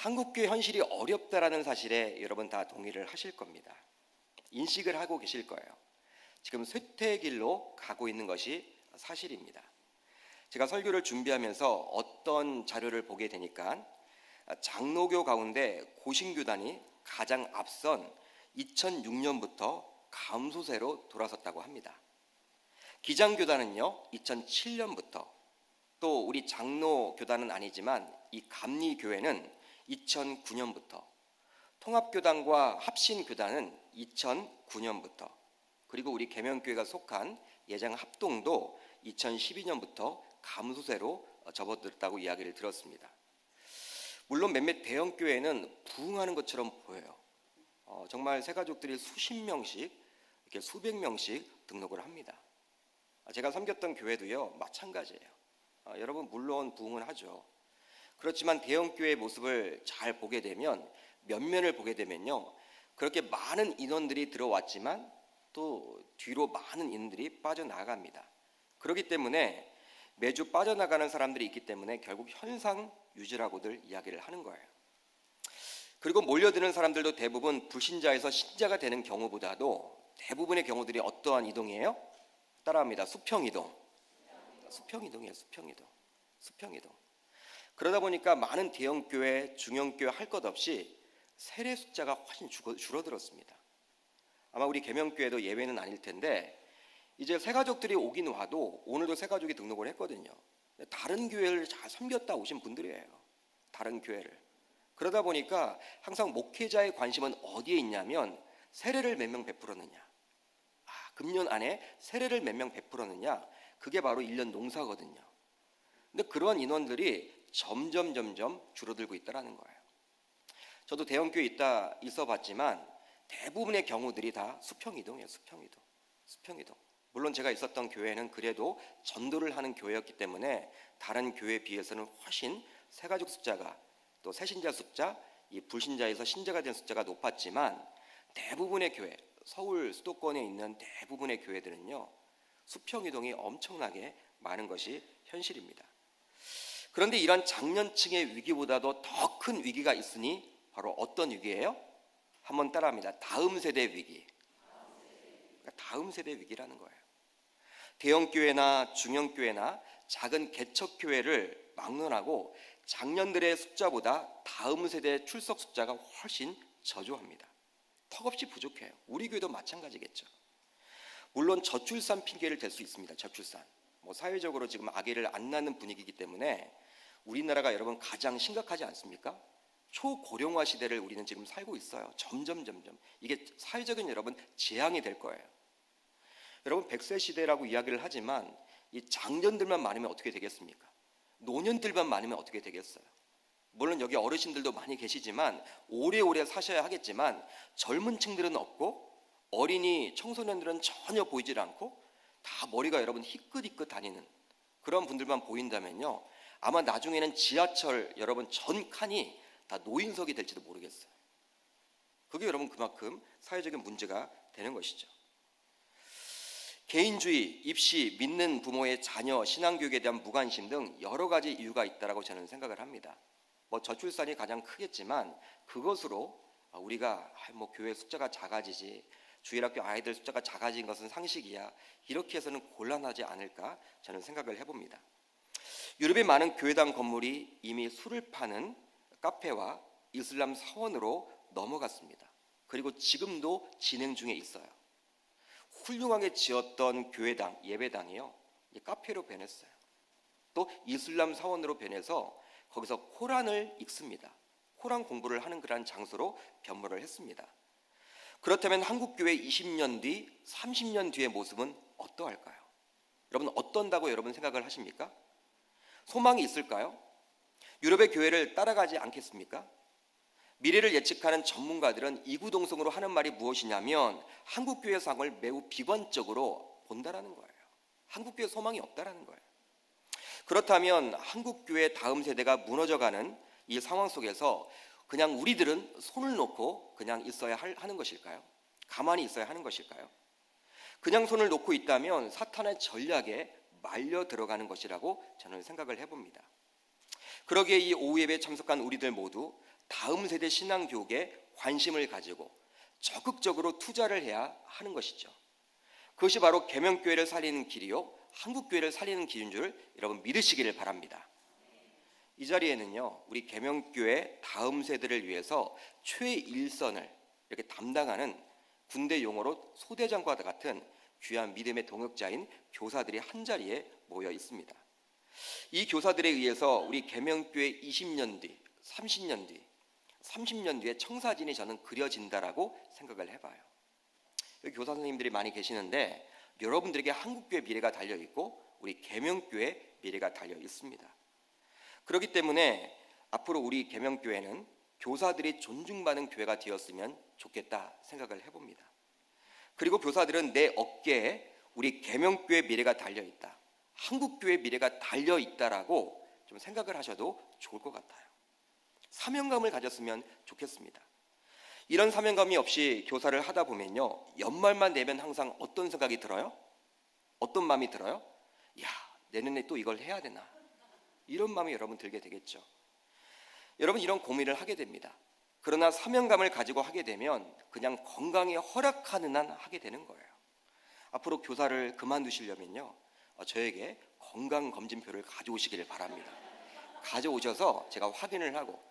한국교회 현실이 어렵다라는 사실에 여러분 다 동의를 하실 겁니다. 인식을 하고 계실 거예요. 지금 쇠퇴의 길로 가고 있는 것이 사실입니다. 제가 설교를 준비하면서 어떤 자료를 보게 되니까 장로교 가운데 고신교단이 가장 앞선 2006년부터 감소세로 돌아섰다고 합니다. 기장교단은요 2007년부터, 또 우리 장로교단은 아니지만 이 감리교회는 2009년부터, 통합교단과 합신교단은 2009년부터, 그리고 우리 계명교회가 속한 예장합동도 2012년부터 감소세로 접어들었다고 이야기를 들었습니다. 물론 몇몇 대형교회는 부흥하는 것처럼 보여요. 정말 새가족들이 수십 명씩, 이렇게 수백 명씩 등록을 합니다. 제가 섬겼던 교회도요 마찬가지예요. 여러분 물론 부흥은 하죠. 그렇지만 대형교회의 모습을 잘 보게 되면, 면면을 보게 되면요, 그렇게 많은 인원들이 들어왔지만 또 뒤로 많은 인원들이 빠져나갑니다. 그렇기 때문에 매주 빠져나가는 사람들이 있기 때문에 결국 현상 유지라고들 이야기를 하는 거예요. 그리고 몰려드는 사람들도 대부분 불신자에서 신자가 되는 경우보다도 대부분의 경우들이 어떠한 이동이에요? 따라합니다. 수평이동. 수평이동이에요. 수평이동. 그러다 보니까 많은 대형교회, 중형교회 할 것 없이 세례 숫자가 훨씬 줄어들었습니다. 아마 우리 계명교회도 예외는 아닐 텐데, 이제 새가족들이 오긴 와도 오늘도 새가족이 등록을 했거든요. 다른 교회를 잘 섬겼다 오신 분들이에요. 다른 교회를. 그러다 보니까 항상 목회자의 관심은 어디에 있냐면 세례를 몇 명 베풀었느냐, 금년 안에 세례를 몇 명 베풀었느냐, 그게 바로 1년 농사거든요. 근데 그러한 인원들이 점점 줄어들고 있다는 거예요. 저도 대형교회에 있어 봤지만 대부분의 경우들이 다 수평이동이에요. 수평이동. 물론 제가 있었던 교회는 그래도 전도를 하는 교회였기 때문에 다른 교회에 비해서는 훨씬 새가족 숫자가, 또 새신자 숫자, 이 불신자에서 신자가 된 숫자가 높았지만 대부분의 교회, 서울 수도권에 있는 대부분의 교회들은요 수평이동이 엄청나게 많은 것이 현실입니다. 그런데 이런 장년층의 위기보다도 더 큰 위기가 있으니 바로 어떤 위기예요? 한번 따라합니다. 다음 세대 위기. 다음 세대 위기라는 거예요. 대형교회나 중형교회나 작은 개척교회를 막론하고 장년들의 숫자보다 다음 세대 출석 숫자가 훨씬 저조합니다. 턱없이 부족해요. 우리 교회도 마찬가지겠죠. 물론 저출산 핑계를 댈 수 있습니다. 저출산. 사회적으로 지금 아기를 안 낳는 분위기이기 때문에 우리나라가 여러분 가장 심각하지 않습니까? 초고령화 시대를 우리는 지금 살고 있어요. 점점 이게 사회적인 여러분 재앙이 될 거예요. 여러분 100세 시대라고 이야기를 하지만 이 장년들만 많으면 어떻게 되겠습니까? 노년들만 많으면 어떻게 되겠어요? 물론 여기 어르신들도 많이 계시지만 오래오래 사셔야 하겠지만 젊은 층들은 없고 어린이 청소년들은 전혀 보이질 않고 다 머리가 여러분 희끗희끗 다니는 그런 분들만 보인다면요, 아마 나중에는 지하철 여러분 전 칸이 다 노인석이 될지도 모르겠어요. 그게 여러분 그만큼 사회적인 문제가 되는 것이죠. 개인주의, 입시, 믿는 부모의 자녀, 신앙교육에 대한 무관심 등 여러 가지 이유가 있다고 저는 생각을 합니다. 저출산이 가장 크겠지만 그것으로 우리가 교회 숫자가 작아지지, 주일학교 아이들 숫자가 작아진 것은 상식이야, 이렇게 해서는 곤란하지 않을까 저는 생각을 해봅니다. 유럽의 많은 교회당 건물이 이미 술을 파는 카페와 이슬람 사원으로 넘어갔습니다. 그리고 지금도 진행 중에 있어요. 훌륭하게 지었던 교회당, 예배당이요, 카페로 변했어요. 또 이슬람 사원으로 변해서 거기서 코란을 읽습니다. 코란 공부를 하는 그런 장소로 변모를 했습니다. 그렇다면 한국교회 20년 뒤, 30년 뒤의 모습은 어떠할까요? 여러분 어떤다고 여러분 생각을 하십니까? 소망이 있을까요? 유럽의 교회를 따라가지 않겠습니까? 미래를 예측하는 전문가들은 이구동성으로 하는 말이 무엇이냐면 한국교회 상을 매우 비관적으로 본다라는 거예요. 한국교회 소망이 없다라는 거예요. 그렇다면 한국교회 다음 세대가 무너져가는 이 상황 속에서 그냥 우리들은 손을 놓고 그냥 있어야 하는 것일까요? 가만히 있어야 하는 것일까요? 그냥 손을 놓고 있다면 사탄의 전략에 말려 들어가는 것이라고 저는 생각을 해봅니다. 그러기에 이 오후 예배에 참석한 우리들 모두 다음 세대 신앙 교육에 관심을 가지고 적극적으로 투자를 해야 하는 것이죠. 그것이 바로 계명교회를 살리는 길이요, 한국교회를 살리는 길인 줄 여러분 믿으시기를 바랍니다. 이 자리에는요, 우리 계명교회 다음 세대를 위해서 최일선을 이렇게 담당하는 군대 용어로 소대장과 같은 귀한 믿음의 동역자인 교사들이 한자리에 모여 있습니다. 이 교사들에 의해서 우리 계명교회 20년 뒤, 30년 뒤, 30년 뒤에 청사진이 저는 그려진다라고 생각을 해봐요. 여기 교사 선생님들이 많이 계시는데 여러분들에게 한국교회 미래가 달려있고 우리 계명교회 미래가 달려 있습니다. 그렇기 때문에 앞으로 우리 계명교회는 교사들이 존중받는 교회가 되었으면 좋겠다 생각을 해봅니다. 그리고 교사들은 내 어깨에 우리 계명교회 미래가 달려있다, 한국교회 미래가 달려있다라고 좀 생각을 하셔도 좋을 것 같아요. 사명감을 가졌으면 좋겠습니다. 이런 사명감이 없이 교사를 하다 보면요, 연말만 되면 항상 어떤 생각이 들어요? 어떤 마음이 들어요? 야, 내년에 또 이걸 해야 되나? 이런 마음이 여러분 들게 되겠죠. 여러분 이런 고민을 하게 됩니다. 그러나 사명감을 가지고 하게 되면 그냥 건강에 허락하는 한 하게 되는 거예요. 앞으로 교사를 그만두시려면요, 저에게 건강검진표를 가져오시기를 바랍니다. 가져오셔서 제가 확인을 하고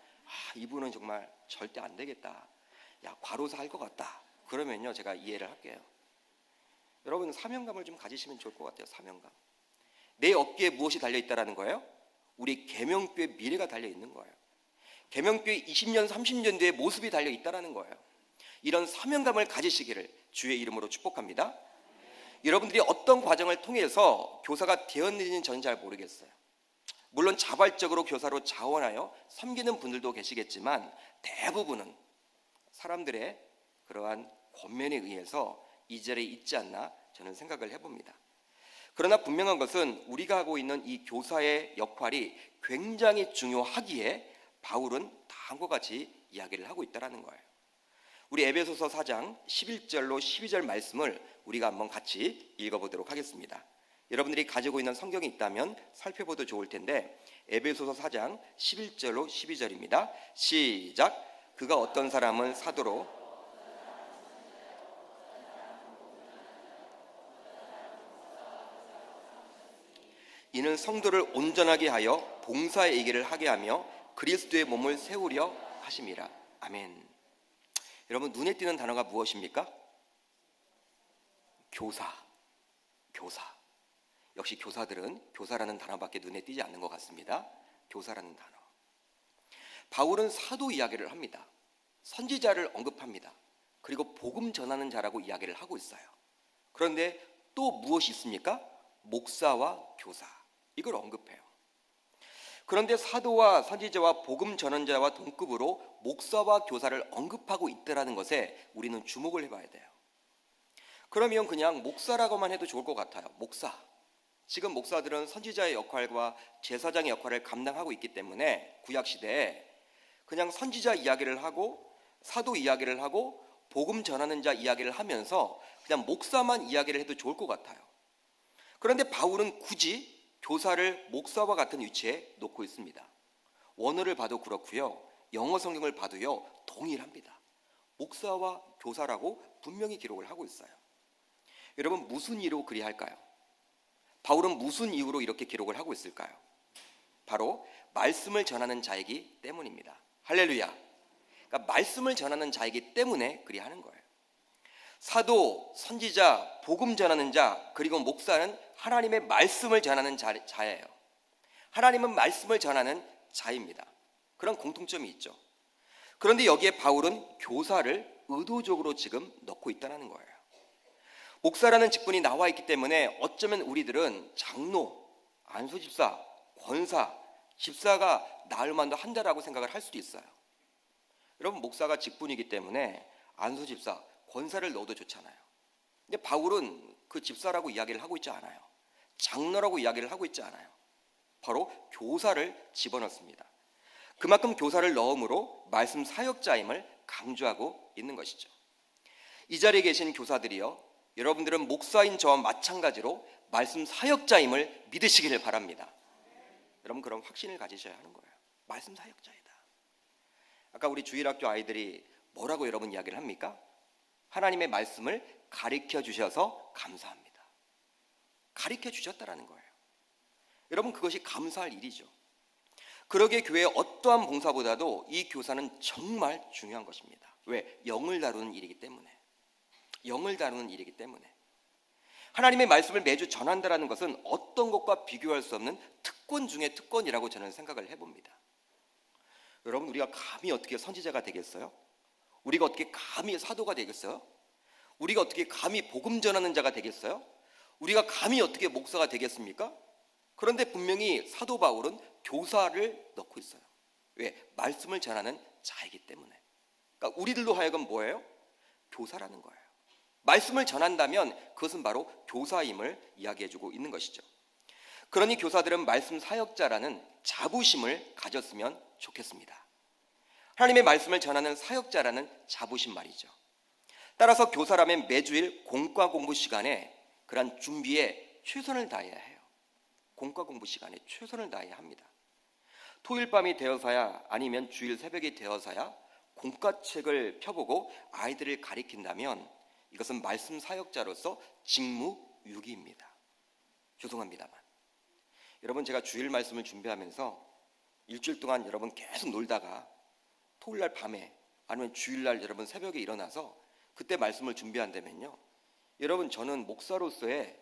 이분은 정말 절대 안 되겠다, 야 과로사 할 것 같다, 그러면요 제가 이해를 할게요. 여러분 사명감을 좀 가지시면 좋을 것 같아요. 사명감. 내 어깨에 무엇이 달려있다라는 거예요? 우리 계명교회 미래가 달려있는 거예요. 계명교회 20년 30년 뒤의 모습이 달려있다라는 거예요. 이런 사명감을 가지시기를 주의 이름으로 축복합니다. 여러분들이 어떤 과정을 통해서 교사가 되었는지는 저는 잘 모르겠어요. 물론 자발적으로 교사로 자원하여 섬기는 분들도 계시겠지만 대부분은 사람들의 그러한 권면에 의해서 이 자리에 있지 않나 저는 생각을 해봅니다. 그러나 분명한 것은 우리가 하고 있는 이 교사의 역할이 굉장히 중요하기에 바울은 다음과 같이 이야기를 하고 있다는 거예요. 우리 에베소서 4장 11절로 12절 말씀을 우리가 한번 같이 읽어보도록 하겠습니다. 여러분들이 가지고 있는 성경이 있다면 살펴봐도 좋을 텐데 에베소서 4장 11절로 12절입니다. 시작. 그가 어떤 사람은 사도로, 이는 성도를 온전하게 하여 봉사의 얘기를 하게 하며 그리스도의 몸을 세우려 하심이라. 아멘. 여러분 눈에 띄는 단어가 무엇입니까? 교사. 교사. 역시 교사들은 교사라는 단어밖에 눈에 띄지 않는 것 같습니다. 교사라는 단어. 바울은 사도 이야기를 합니다. 선지자를 언급합니다. 그리고 복음 전하는 자라고 이야기를 하고 있어요. 그런데 또 무엇이 있습니까? 목사와 교사. 이걸 언급해요. 그런데 사도와 선지자와 복음 전환자와 동급으로 목사와 교사를 언급하고 있다는 것에 우리는 주목을 해봐야 돼요. 그러면 그냥 목사라고만 해도 좋을 것 같아요. 목사. 지금 목사들은 선지자의 역할과 제사장의 역할을 감당하고 있기 때문에 구약시대에 그냥 선지자 이야기를 하고 사도 이야기를 하고 복음 전하는 자 이야기를 하면서 그냥 목사만 이야기를 해도 좋을 것 같아요. 그런데 바울은 굳이 교사를 목사와 같은 위치에 놓고 있습니다. 원어를 봐도 그렇고요, 영어 성경을 봐도요 동일합니다. 목사와 교사라고 분명히 기록을 하고 있어요. 여러분 무슨 이유로 그리할까요? 바울은 무슨 이유로 이렇게 기록을 하고 있을까요? 바로 말씀을 전하는 자이기 때문입니다. 할렐루야. 그러니까 말씀을 전하는 자이기 때문에 그리하는 거예요. 사도, 선지자, 복음 전하는 자, 그리고 목사는 하나님의 말씀을 전하는 자예요. 하나님은 말씀을 전하는 자입니다. 그런 공통점이 있죠. 그런데 여기에 바울은 교사를 의도적으로 지금 넣고 있다는 거예요. 목사라는 직분이 나와 있기 때문에 어쩌면 우리들은 장로, 안수집사, 권사, 집사가 나을 만도 한다라고 생각을 할 수도 있어요. 여러분 목사가 직분이기 때문에 안수집사, 권사를 넣어도 좋잖아요. 근데 바울은 그 집사라고 이야기를 하고 있지 않아요. 장로라고 이야기를 하고 있지 않아요. 바로 교사를 집어넣습니다. 그만큼 교사를 넣음으로 말씀 사역자임을 강조하고 있는 것이죠. 이 자리에 계신 교사들이요, 여러분들은 목사인 저와 마찬가지로 말씀 사역자임을 믿으시기를 바랍니다. 여러분 그런 확신을 가지셔야 하는 거예요. 말씀 사역자이다. 아까 우리 주일학교 아이들이 뭐라고 여러분 이야기를 합니까? 하나님의 말씀을 가르쳐 주셔서 감사합니다. 가르쳐 주셨다라는 거예요. 여러분, 그것이 감사할 일이죠. 그러기에 교회의 어떠한 봉사보다도 이 교사는 정말 중요한 것입니다. 왜? 영을 다루는 일이기 때문에. 영을 다루는 일이기 때문에. 하나님의 말씀을 매주 전한다라는 것은 어떤 것과 비교할 수 없는 특권 중의 특권이라고 저는 생각을 해봅니다. 여러분, 우리가 감히 어떻게 선지자가 되겠어요? 우리가 어떻게 감히 사도가 되겠어요? 우리가 어떻게 감히 복음 전하는 자가 되겠어요? 우리가 감히 어떻게 목사가 되겠습니까? 그런데 분명히 사도 바울은 교사를 넣고 있어요. 왜? 말씀을 전하는 자이기 때문에. 그러니까 우리들로 하여금 뭐예요? 교사라는 거예요. 말씀을 전한다면 그것은 바로 교사임을 이야기해주고 있는 것이죠. 그러니 교사들은 말씀 사역자라는 자부심을 가졌으면 좋겠습니다. 하나님의 말씀을 전하는 사역자라는 자부심 말이죠. 따라서 교사라면 매주일 공과 공부 시간에 그런 준비에 최선을 다해야 해요. 공과 공부 시간에 최선을 다해야 합니다. 토요일 밤이 되어서야 아니면 주일 새벽이 되어서야 공과책을 펴보고 아이들을 가리킨다면 이것은 말씀 사역자로서 직무유기입니다. 죄송합니다만. 여러분, 제가 주일 말씀을 준비하면서 일주일 동안 여러분 계속 놀다가 토요일날 밤에 아니면 주일날 여러분 새벽에 일어나서 그때 말씀을 준비한다면요, 여러분, 저는 목사로서의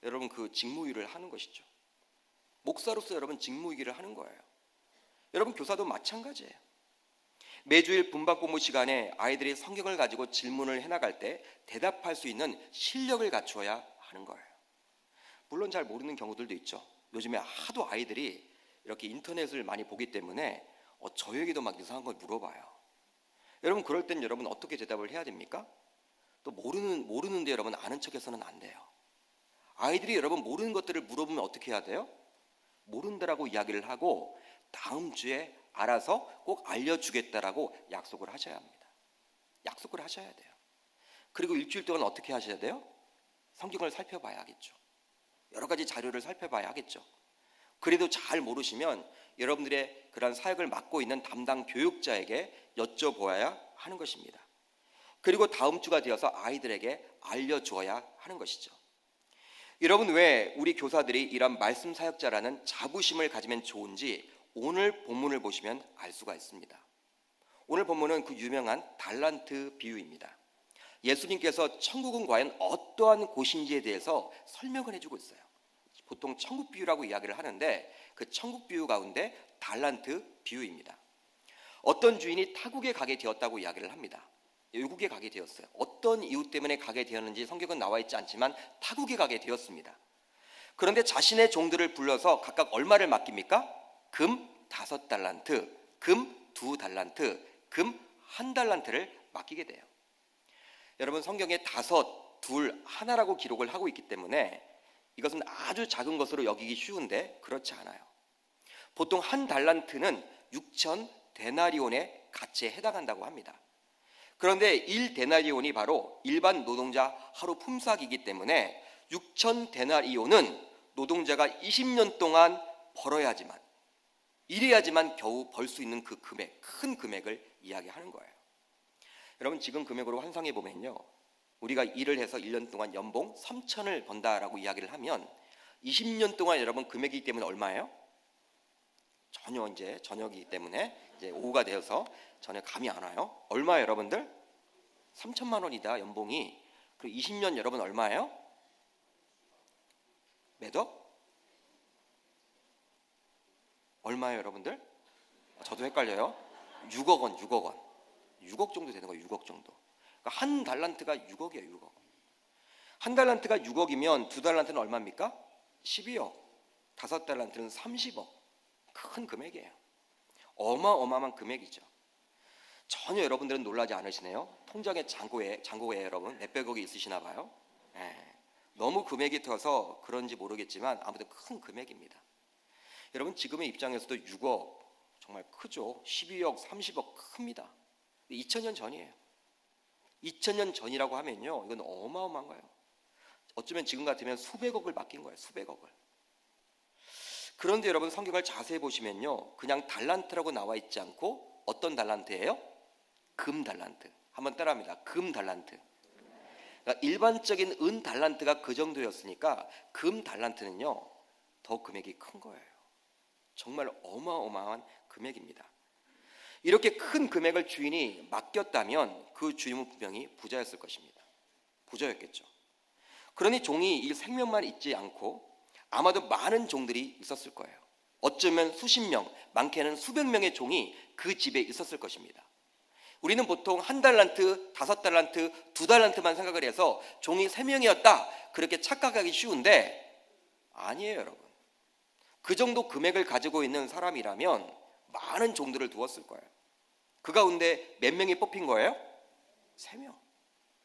여러분 그 직무유기를 하는 것이죠. 목사로서 여러분 직무유기를 하는 거예요. 여러분, 교사도 마찬가지예요. 매주일 분반 공부 시간에 아이들이 성경을 가지고 질문을 해나갈 때 대답할 수 있는 실력을 갖추어야 하는 거예요. 물론 잘 모르는 경우들도 있죠. 요즘에 하도 아이들이 이렇게 인터넷을 많이 보기 때문에 저에게도 막 이상한 걸 물어봐요. 여러분, 그럴 땐 여러분 어떻게 대답을 해야 됩니까? 또 모르는데 여러분 아는 척해서는 안 돼요. 아이들이 여러분 모르는 것들을 물어보면 어떻게 해야 돼요? 모른다라고 이야기를 하고 다음 주에 알아서 꼭 알려주겠다라고 약속을 하셔야 합니다. 약속을 하셔야 돼요. 그리고 일주일 동안 어떻게 하셔야 돼요? 성경을 살펴봐야 하겠죠. 여러 가지 자료를 살펴봐야 하겠죠. 그래도 잘 모르시면 여러분들의 그런 사역을 맡고 있는 담당 교육자에게 여쭤보아야 하는 것입니다. 그리고 다음 주가 되어서 아이들에게 알려주어야 하는 것이죠. 여러분, 왜 우리 교사들이 이런 말씀 사역자라는 자부심을 가지면 좋은지 오늘 본문을 보시면 알 수가 있습니다. 오늘 본문은 그 유명한 달란트 비유입니다. 예수님께서 천국은 과연 어떠한 곳인지에 대해서 설명을 해주고 있어요. 보통 천국 비유라고 이야기를 하는데 그 천국 비유 가운데 달란트 비유입니다. 어떤 주인이 타국에 가게 되었다고 이야기를 합니다. 외국에 가게 되었어요. 어떤 이유 때문에 가게 되었는지 성경은 나와 있지 않지만 타국에 가게 되었습니다. 그런데 자신의 종들을 불러서 각각 얼마를 맡깁니까? 금 5달란트, 금 2달란트, 금 1달란트를 맡기게 돼요. 여러분, 성경에 5, 2, 1라고 기록을 하고 있기 때문에 이것은 아주 작은 것으로 여기기 쉬운데 그렇지 않아요. 보통 1달란트는 6천 데나리온의 가치에 해당한다고 합니다. 그런데 1데나리온이 바로 일반 노동자 하루 품삯이기 때문에 6천 데나리온은 노동자가 20년 동안 벌어야지만, 일해야지만 겨우 벌 수 있는 그 금액, 큰 금액을 이야기하는 거예요. 여러분, 지금 금액으로 환상해 보면요, 우리가 일을 해서 1년 동안 연봉 3천을 번다라고 이야기를 하면 20년 동안 여러분 금액이기 때문에 얼마예요? 전혀 이제 저녁이기 때문에 이제 오후가 되어서 전혀 감이 안 와요. 얼마예요, 여러분들? 3천만 원이다 연봉이. 그리고 20년 여러분 얼마예요? 몇 억? 얼마예요, 여러분들? 저도 헷갈려요. 6억 원, 6억 원. 6억 정도 되는 거예요, 6억 정도. 그러니까 1달란트가 6억이에요, 6억. 1달란트가 6억이면 2달란트는 얼마입니까? 12억. 5달란트는 30억. 큰 금액이에요. 어마어마한 금액이죠. 전혀 여러분들은 놀라지 않으시네요. 통장에 잔고에 여러분 몇백억이 있으시나 봐요. 너무 금액이 커서 그런지 모르겠지만 아무튼 큰 금액입니다. 여러분, 지금의 입장에서도 6억 정말 크죠. 12억, 30억 큽니다. 2000년 전이에요. 2000년 전이라고 하면요, 이건 어마어마한 거예요. 어쩌면 지금 같으면 수백억을 맡긴 거예요. 수백억을. 그런데 여러분, 성경을 자세히 보시면요, 그냥 달란트라고 나와 있지 않고 어떤 달란트예요? 금 달란트. 한번 따라합니다. 금 달란트. 그러니까 일반적인 은 달란트가 그 정도였으니까 금 달란트는요 더 금액이 큰 거예요. 정말 어마어마한 금액입니다. 이렇게 큰 금액을 주인이 맡겼다면 그 주인은 분명히 부자였을 것입니다. 부자였겠죠. 그러니 종이 이 생명만 있지 않고 아마도 많은 종들이 있었을 거예요. 어쩌면 수십 명, 많게는 수백 명의 종이 그 집에 있었을 것입니다. 우리는 보통 한 달란트, 5달란트, 2달란트만 생각을 해서 종이 3명이었다 그렇게 착각하기 쉬운데 아니에요, 여러분. 그 정도 금액을 가지고 있는 사람이라면 많은 종들을 두었을 거예요. 그 가운데 몇 명이 뽑힌 거예요? 3명.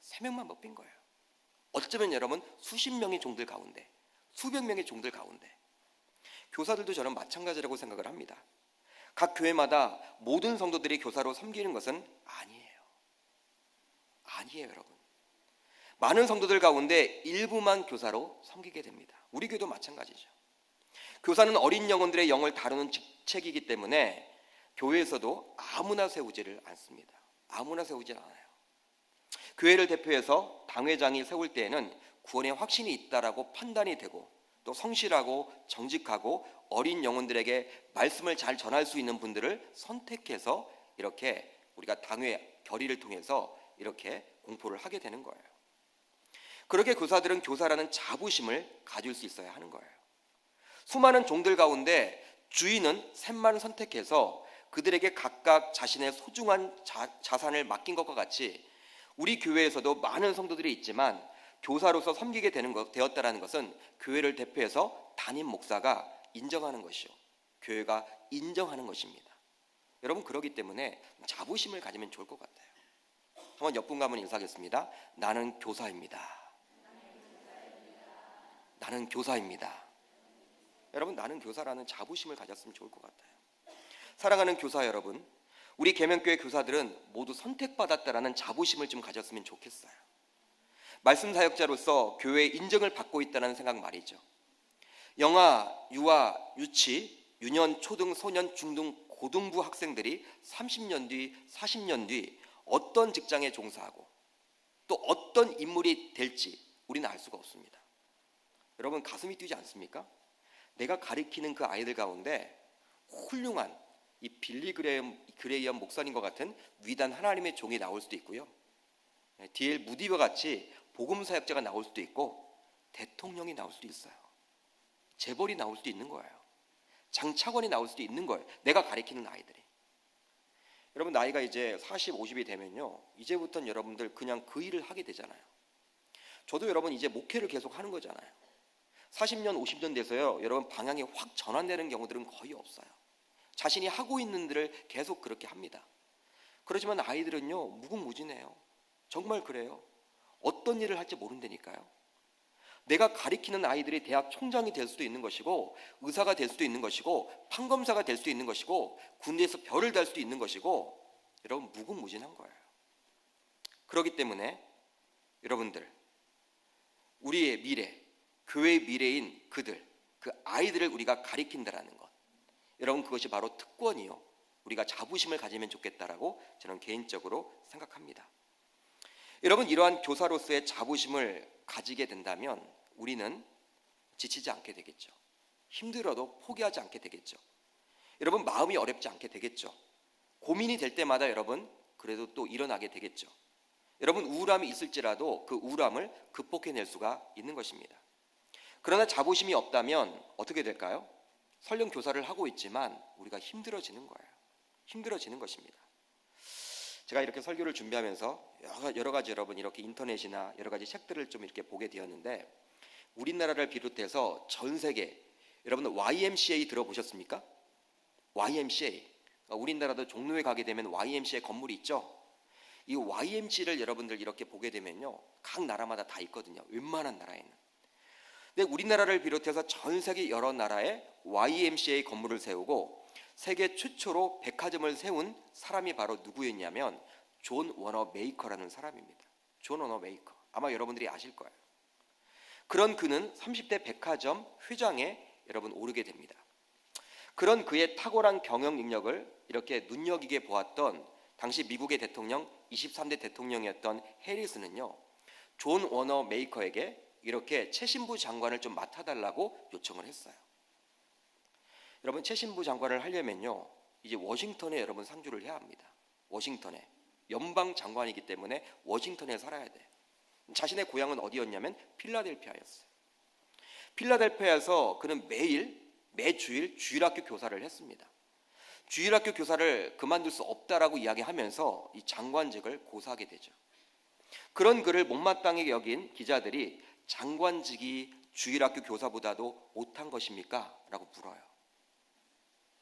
3명만 뽑힌 거예요. 어쩌면 여러분 수십 명의 종들 가운데, 수백 명의 종들 가운데. 교사들도 저는 마찬가지라고 생각을 합니다. 각 교회마다 모든 성도들이 교사로 섬기는 것은 아니에요. 아니에요, 여러분. 많은 성도들 가운데 일부만 교사로 섬기게 됩니다. 우리 교회도 마찬가지죠. 교사는 어린 영혼들의 영을 다루는 직책이기 때문에 교회에서도 아무나 세우지를 않습니다. 아무나 세우질 않아요. 교회를 대표해서 당회장이 세울 때에는 구원의 확신이 있다라고 판단이 되고 또 성실하고 정직하고 어린 영혼들에게 말씀을 잘 전할 수 있는 분들을 선택해서 이렇게 우리가 당회 결의를 통해서 이렇게 공포를 하게 되는 거예요. 그렇게 교사들은 교사라는 자부심을 가질 수 있어야 하는 거예요. 수많은 종들 가운데 주인은 셋만 선택해서 그들에게 각각 자신의 소중한 자산을 맡긴 것과 같이 우리 교회에서도 많은 성도들이 있지만 교사로서 섬기게 되었다는 것은 교회를 대표해서 담임 목사가 인정하는 것이요, 교회가 인정하는 것입니다. 여러분, 그러기 때문에 자부심을 가지면 좋을 것 같아요. 한번 옆분과 한번 인사하겠습니다. 나는 교사입니다. 나는 교사입니다. 여러분, 나는 교사라는 자부심을 가졌으면 좋을 것 같아요. 사랑하는 교사 여러분, 우리 계명교회 교사들은 모두 선택받았다라는 자부심을 좀 가졌으면 좋겠어요. 말씀 사역자로서 교회의 인정을 받고 있다는 생각 말이죠. 영아, 유아, 유치, 유년, 초등, 소년, 중등, 고등부 학생들이 30년 뒤, 40년 뒤 어떤 직장에 종사하고 또 어떤 인물이 될지 우리는 알 수가 없습니다. 여러분, 가슴이 뛰지 않습니까? 내가 가리키는 그 아이들 가운데 훌륭한 이 빌리 그레이엄 목사님과 같은 위대한 하나님의 종이 나올 수도 있고요, D.L. 무디와 같이 복음 사역자가 나올 수도 있고 대통령이 나올 수도 있어요. 재벌이 나올 수도 있는 거예요. 장차관이 나올 수도 있는 거예요. 내가 가리키는 아이들이. 여러분, 나이가 이제 40, 50이 되면요, 이제부터는 여러분들 그냥 그 일을 하게 되잖아요. 저도 여러분 이제 목회를 계속 하는 거잖아요. 40년, 50년 돼서요, 여러분 방향이 확 전환되는 경우들은 거의 없어요. 자신이 하고 있는 일을 계속 그렇게 합니다. 그렇지만 아이들은요, 무궁무진해요. 정말 그래요. 어떤 일을 할지 모른다니까요. 내가 가리키는 아이들이 대학 총장이 될 수도 있는 것이고, 의사가 될 수도 있는 것이고, 판검사가 될 수도 있는 것이고, 군대에서 별을 달 수도 있는 것이고, 여러분 무궁무진한 거예요. 그렇기 때문에 여러분들, 우리의 미래, 교회의 미래인 그들, 그 아이들을 우리가 가리킨다라는 것, 여러분 그것이 바로 특권이요, 우리가 자부심을 가지면 좋겠다라고 저는 개인적으로 생각합니다. 여러분, 이러한 교사로서의 자부심을 가지게 된다면 우리는 지치지 않게 되겠죠. 힘들어도 포기하지 않게 되겠죠. 여러분, 마음이 어렵지 않게 되겠죠. 고민이 될 때마다 여러분 그래도 또 일어나게 되겠죠. 여러분, 우울함이 있을지라도 그 우울함을 극복해낼 수가 있는 것입니다. 그러나 자부심이 없다면 어떻게 될까요? 설령 교사를 하고 있지만 우리가 힘들어지는 거예요. 힘들어지는 것입니다. 제가 이렇게 설교를 준비하면서 여러 가지 여러분 이렇게 인터넷이나 여러 가지 책들을 좀 이렇게 보게 되었는데, 우리나라를 비롯해서 전 세계, 여러분 YMCA 들어보셨습니까? YMCA. 우리나라도 종로에 가게 되면 YMCA 건물이 있죠. 이 YMCA를 여러분들 이렇게 보게 되면요, 각 나라마다 다 있거든요. 웬만한 나라에는. 근데 우리나라를 비롯해서 전 세계 여러 나라에 YMCA 건물을 세우고 세계 최초로 백화점을 세운 사람이 바로 누구였냐면 존 워너 메이커라는 사람입니다. 존 워너 메이커. 아마 여러분들이 아실 거예요. 그런 그는 30대 백화점 회장에 여러분 오르게 됩니다. 그런 그의 탁월한 경영 능력을 이렇게 눈여기게 보았던 당시 미국의 대통령 23대 대통령이었던 해리스는요, 존 워너 메이커에게 이렇게 최신부 장관을 좀 맡아달라고 요청을 했어요. 여러분, 최신부 장관을 하려면요, 이제 워싱턴에 여러분 상주를 해야 합니다. 워싱턴에. 연방 장관이기 때문에 워싱턴에 살아야 돼. 자신의 고향은 어디였냐면 필라델피아였어요. 필라델피아에서 그는 매주일 주일학교 교사를 했습니다. 주일학교 교사를 그만둘 수 없다라고 이야기하면서 이 장관직을 고사하게 되죠. 그런 그를 못마땅하게 여긴 기자들이 장관직이 주일학교 교사보다도 못한 것입니까? 라고 물어요.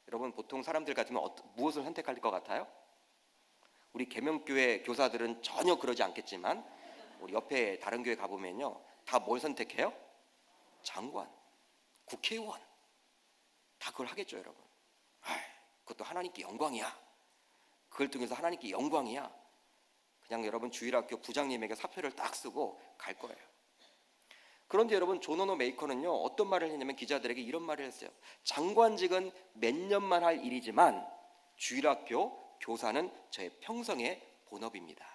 여러분, 보통 사람들 같으면 무엇을 선택할 것 같아요? 우리 계명교회 교사들은 전혀 그러지 않겠지만 우리 옆에 다른 교회 가보면요, 다 뭘 선택해요? 장관, 국회의원, 다 그걸 하겠죠. 여러분, 그것도 하나님께 영광이야. 그걸 통해서 하나님께 영광이야. 그냥 여러분 주일학교 부장님에게 사표를 딱 쓰고 갈 거예요. 그런데 여러분, 존 워너 메이커는요, 어떤 말을 했냐면 기자들에게 이런 말을 했어요. 장관직은 몇 년만 할 일이지만 주일학교 교사는 저의 평생의 본업입니다.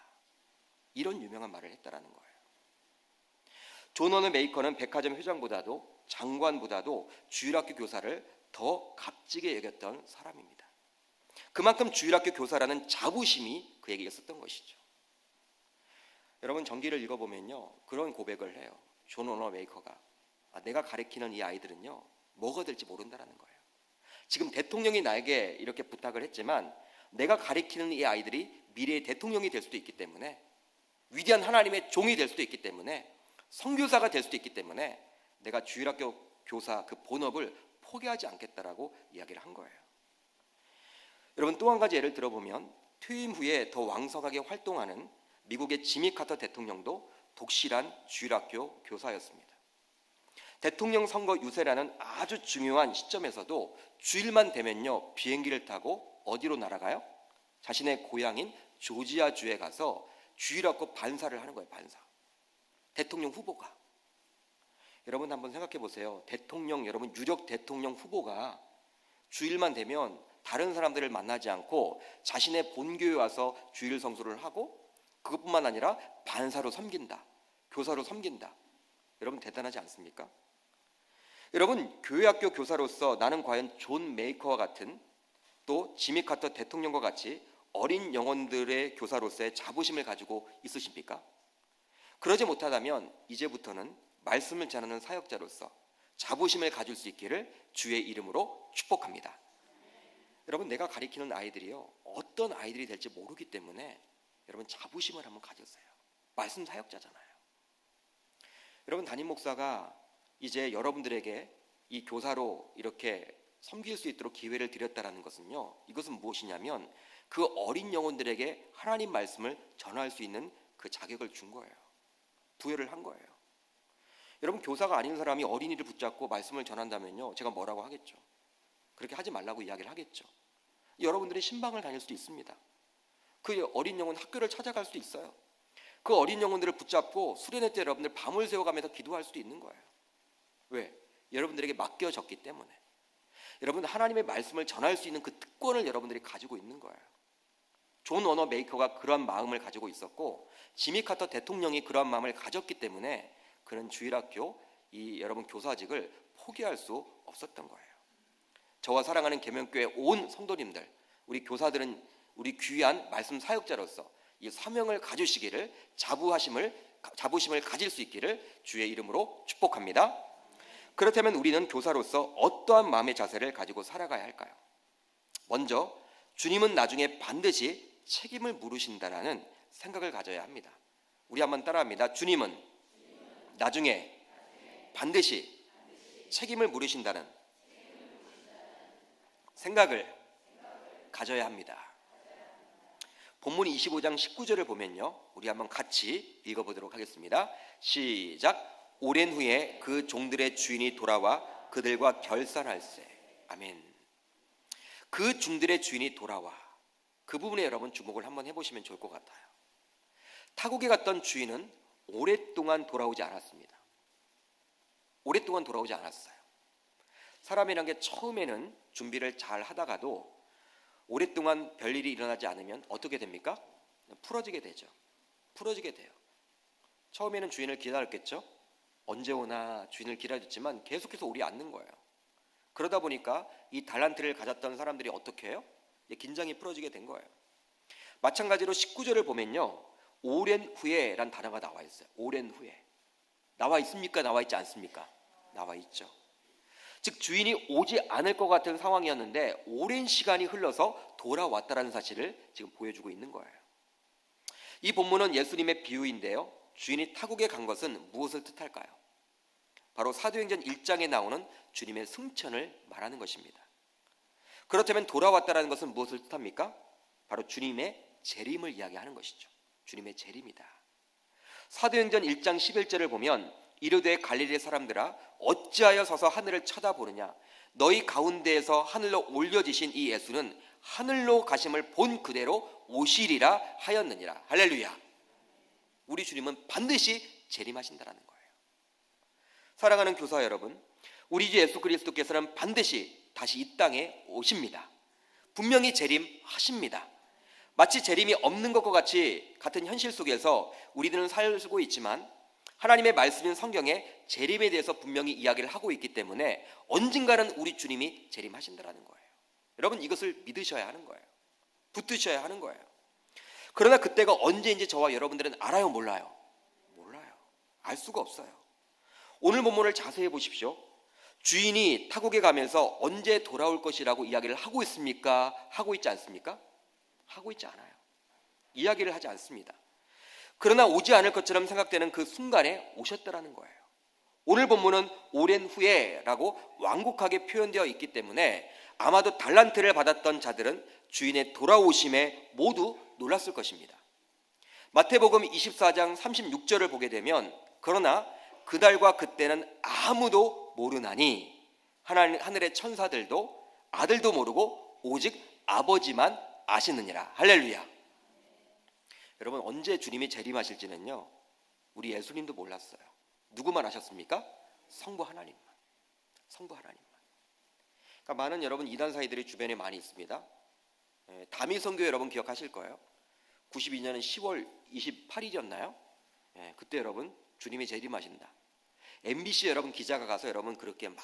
이런 유명한 말을 했다라는 거예요. 존 워너 메이커는 백화점 회장보다도 장관보다도 주일학교 교사를 더 값지게 여겼던 사람입니다. 그만큼 주일학교 교사라는 자부심이 그에게 있었던 것이죠. 여러분, 전기를 읽어보면요, 그런 고백을 해요. 존 워너 메이커가 내가 가르치는 이 아이들은요, 뭐가 될지 모른다라는 거예요. 지금 대통령이 나에게 이렇게 부탁을 했지만 내가 가르치는 이 아이들이 미래의 대통령이 될 수도 있기 때문에, 위대한 하나님의 종이 될 수도 있기 때문에, 선교사가 될 수도 있기 때문에 내가 주일학교 교사 그 본업을 포기하지 않겠다라고 이야기를 한 거예요. 여러분, 또 한 가지 예를 들어보면 퇴임 후에 더 왕성하게 활동하는 미국의 지미 카터 대통령도 독실한 주일학교 교사였습니다. 대통령 선거 유세라는 아주 중요한 시점에서도 주일만 되면요, 비행기를 타고 어디로 날아가요? 자신의 고향인 조지아주에 가서 주일학교 반사를 하는 거예요. 반사. 대통령 후보가. 여러분, 한번 생각해 보세요. 대통령, 여러분 유력 대통령 후보가 주일만 되면 다른 사람들을 만나지 않고 자신의 본교에 와서 주일 성수를 하고, 그것뿐만 아니라 반사로 섬긴다, 교사로 섬긴다. 여러분, 대단하지 않습니까? 여러분, 교회학교 교사로서 나는 과연 존 메이커와 같은, 또 지미 카터 대통령과 같이 어린 영혼들의 교사로서의 자부심을 가지고 있으십니까? 그러지 못하다면 이제부터는 말씀을 전하는 사역자로서 자부심을 가질 수 있기를 주의 이름으로 축복합니다. 여러분, 내가 가리키는 아이들이요, 어떤 아이들이 될지 모르기 때문에 여러분 자부심을 한번 가졌어요. 말씀 사역자잖아요. 여러분, 담임 목사가 이제 여러분들에게 이 교사로 이렇게 섬길 수 있도록 기회를 드렸다라는 것은요, 이것은 무엇이냐면 그 어린 영혼들에게 하나님 말씀을 전할 수 있는 그 자격을 준 거예요. 부여를 한 거예요. 여러분, 교사가 아닌 사람이 어린이를 붙잡고 말씀을 전한다면요, 제가 뭐라고 하겠죠? 그렇게 하지 말라고 이야기를 하겠죠. 여러분들의 신방을 다닐 수도 있습니다. 그 어린 영혼 학교를 찾아갈 수도 있어요. 그 어린 영혼들을 붙잡고 수련회 때 여러분들 밤을 새워가면서 기도할 수도 있는 거예요. 왜? 여러분들에게 맡겨졌기 때문에. 여러분, 하나님의 말씀을 전할 수 있는 그 특권을 여러분들이 가지고 있는 거예요. 존 워너 메이커가 그러한 마음을 가지고 있었고, 지미 카터 대통령이 그러한 마음을 가졌기 때문에 그는 주일학교 이 여러분 교사직을 포기할 수 없었던 거예요. 저와 사랑하는 계명교회 온 성도님들, 우리 교사들은 우리 귀한 말씀 사역자로서 이 사명을 가지시기를, 자부심을 가질 수 있기를 주의 이름으로 축복합니다. 그렇다면 우리는 교사로서 어떠한 마음의 자세를 가지고 살아가야 할까요? 먼저 주님은 나중에 반드시 책임을 물으신다라는 생각을 가져야 합니다. 우리 한번 따라합니다. 주님은 나중에 반드시 책임을 물으신다는 생각을 가져야 합니다. 본문 25장 19절을 보면요, 우리 한번 같이 읽어보도록 하겠습니다. 시작. 오랜 후에 그 종들의 주인이 돌아와 그들과 결산할세. 아멘. 그 종들의 주인이 돌아와. 그 부분에 여러분 주목을 한번 해보시면 좋을 것 같아요. 타국에 갔던 주인은 오랫동안 돌아오지 않았습니다. 오랫동안 돌아오지 않았어요. 사람이란 게 처음에는 준비를 잘 하다가도 오랫동안 별일이 일어나지 않으면 어떻게 됩니까? 풀어지게 되죠. 풀어지게 돼요. 처음에는 주인을 기다렸겠죠. 언제 오나 주인을 기다렸지만 계속해서 오리 않는 거예요. 그러다 보니까 이 달란트를 가졌던 사람들이 어떻게 해요? 긴장이 풀어지게 된 거예요. 마찬가지로 19절을 보면요, 오랜 후에 란 단어가 나와 있어요. 오랜 후에. 나와 있습니까? 나와 있지 않습니까? 나와 있죠. 즉 주인이 오지 않을 것 같은 상황이었는데 오랜 시간이 흘러서 돌아왔다라는 사실을 지금 보여주고 있는 거예요. 이 본문은 예수님의 비유인데요, 주인이 타국에 간 것은 무엇을 뜻할까요? 바로 사도행전 1장에 나오는 주님의 승천을 말하는 것입니다. 그렇다면 돌아왔다라는 것은 무엇을 뜻합니까? 바로 주님의 재림을 이야기하는 것이죠. 주님의 재림이다. 사도행전 1장 11절을 보면 이르되 갈릴리 사람들아 어찌하여 서서 하늘을 쳐다보느냐, 너희 가운데에서 하늘로 올려지신 이 예수는 하늘로 가심을 본 그대로 오시리라 하였느니라. 할렐루야. 우리 주님은 반드시 재림하신다라는 거예요. 사랑하는 교사 여러분, 우리 주 예수 그리스도께서는 반드시 다시 이 땅에 오십니다. 분명히 재림하십니다. 마치 재림이 없는 것과 같이 같은 현실 속에서 우리들은 살고 있지만 하나님의 말씀인 성경에 재림에 대해서 분명히 이야기를 하고 있기 때문에 언젠가는 우리 주님이 재림하신다라는 거예요. 여러분, 이것을 믿으셔야 하는 거예요. 붙드셔야 하는 거예요. 그러나 그때가 언제인지 저와 여러분들은 알아요, 몰라요? 몰라요. 알 수가 없어요. 오늘 본문을 자세히 보십시오. 주인이 타국에 가면서 언제 돌아올 것이라고 이야기를 하고 있습니까? 하고 있지 않습니까? 하고 있지 않아요. 이야기를 하지 않습니다. 그러나 오지 않을 것처럼 생각되는 그 순간에 오셨다라는 거예요. 오늘 본문은 오랜 후에라고 완곡하게 표현되어 있기 때문에 아마도 달란트를 받았던 자들은 주인의 돌아오심에 모두 놀랐을 것입니다. 마태복음 24장 36절을 보게 되면 그러나 그달과 그때는 아무도 모르나니 하늘의 천사들도 아들도 모르고 오직 아버지만 아시느니라. 할렐루야. 여러분, 언제 주님이 재림하실지는요, 우리 예수님도 몰랐어요. 누구만 아셨습니까? 성부 하나님만. 성부 하나님만. 그러니까 많은 여러분 이단사이들이 주변에 많이 있습니다. 다미성교 여러분 기억하실 거예요. 92년은 10월 28일이었나요? 그때 여러분 주님이 재림하신다. MBC 여러분 기자가 가서 여러분 그렇게 막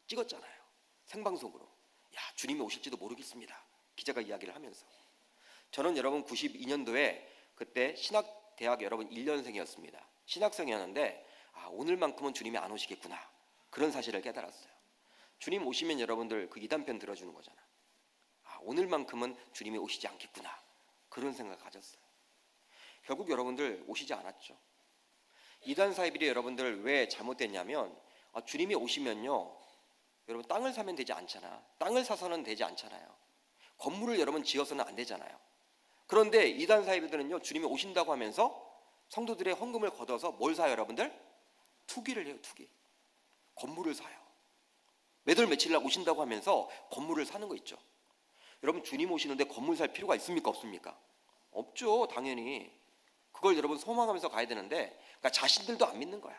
찍었잖아요. 생방송으로. 야, 주님이 오실지도 모르겠습니다. 기자가 이야기를 하면서. 저는 여러분 92년도에 그때 신학대학 여러분 1년생이었습니다. 신학생이었는데 오늘만큼은 주님이 안 오시겠구나. 그런 사실을 깨달았어요. 주님 오시면 여러분들 그 이단편 들어주는 거잖아. 오늘만큼은 주님이 오시지 않겠구나. 그런 생각을 가졌어요. 결국 여러분들 오시지 않았죠. 이단 사이비리 여러분들 왜 잘못됐냐면 주님이 오시면요, 여러분 땅을 사면 되지 않잖아. 땅을 사서는 되지 않잖아요. 건물을 여러분 지어서는 안 되잖아요. 그런데 이단 사이비들은요, 주님이 오신다고 하면서 성도들의 헌금을 걷어서 뭘 사요, 여러분들? 투기를 해요, 투기. 건물을 사요. 몇월 며칠 날 오신다고 하면서 건물을 사는 거 있죠. 여러분, 주님 오시는데 건물 살 필요가 있습니까, 없습니까? 없죠, 당연히. 그걸 여러분 소망하면서 가야 되는데, 그러니까 자신들도 안 믿는 거야.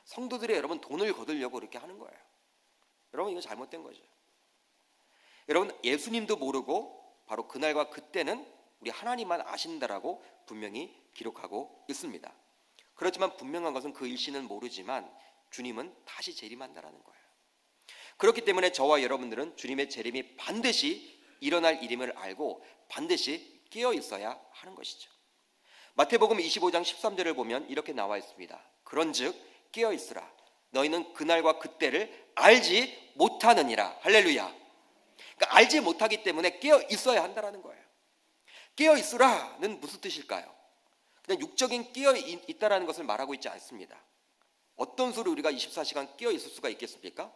성도들이 여러분 돈을 거두려고 그렇게 하는 거예요. 여러분, 이거 잘못된 거죠. 여러분, 예수님도 모르고 바로 그날과 그때는 우리 하나님만 아신다라고 분명히 기록하고 있습니다. 그렇지만 분명한 것은 그 일시는 모르지만 주님은 다시 재림한다라는 거예요. 그렇기 때문에 저와 여러분들은 주님의 재림이 반드시 일어날 일임을 알고 반드시 깨어 있어야 하는 것이죠. 마태복음 25장 13절을 보면 이렇게 나와 있습니다. 그런즉 깨어 있으라. 너희는 그날과 그때를 알지 못하느니라. 할렐루야. 그러니까 알지 못하기 때문에 깨어 있어야 한다라는 거예요. 깨어 있으라는 무슨 뜻일까요? 그냥 육적인 깨어 있다라는 것을 말하고 있지 않습니다. 어떤 수로 우리가 24시간 깨어 있을 수가 있겠습니까?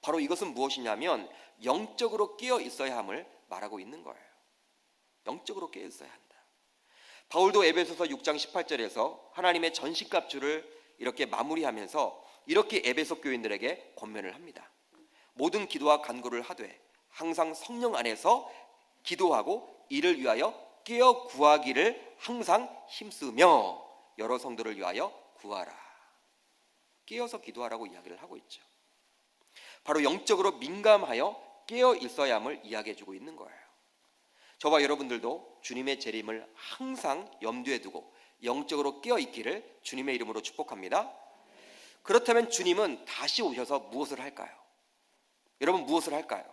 바로 이것은 무엇이냐면 영적으로 깨어 있어야 함을 말하고 있는 거예요. 영적으로 깨어 있어야 한다. 바울도 에베소서 6장 18절에서 하나님의 전신갑주를 이렇게 마무리하면서 이렇게 에베소 교인들에게 권면을 합니다. 모든 기도와 간구를 하되 항상 성령 안에서 기도하고 이를 위하여 깨어 구하기를 항상 힘쓰며 여러 성도를 위하여 구하라. 깨어서 기도하라고 이야기를 하고 있죠. 바로 영적으로 민감하여 깨어 있어야 함을 이야기해주고 있는 거예요. 저와 여러분들도 주님의 재림을 항상 염두에 두고 영적으로 깨어 있기를 주님의 이름으로 축복합니다. 그렇다면 주님은 다시 오셔서 무엇을 할까요? 여러분, 무엇을 할까요?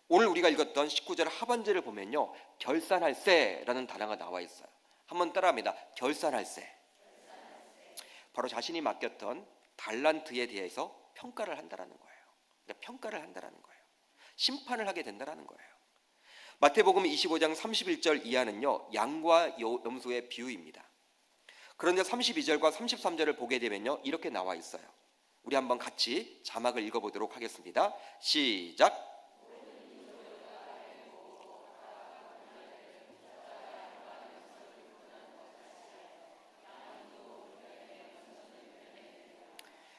오늘 우리가 읽었던 19절 하반절을 보면요, 결산할세라는 단어가 나와 있어요. 한번 따라합니다. 결산할세. 바로 자신이 맡겼던 달란트에 대해서 평가를 한다라는 거예요. 그러니까 평가를 한다라는 거예요. 심판을 하게 된다라는 거예요. 마태복음 25장 31절 이하는요, 양과 염소의 비유입니다. 그런데 32절과 33절을 보게 되면요, 이렇게 나와 있어요. 우리 한번 같이 자막을 읽어보도록 하겠습니다. 시작.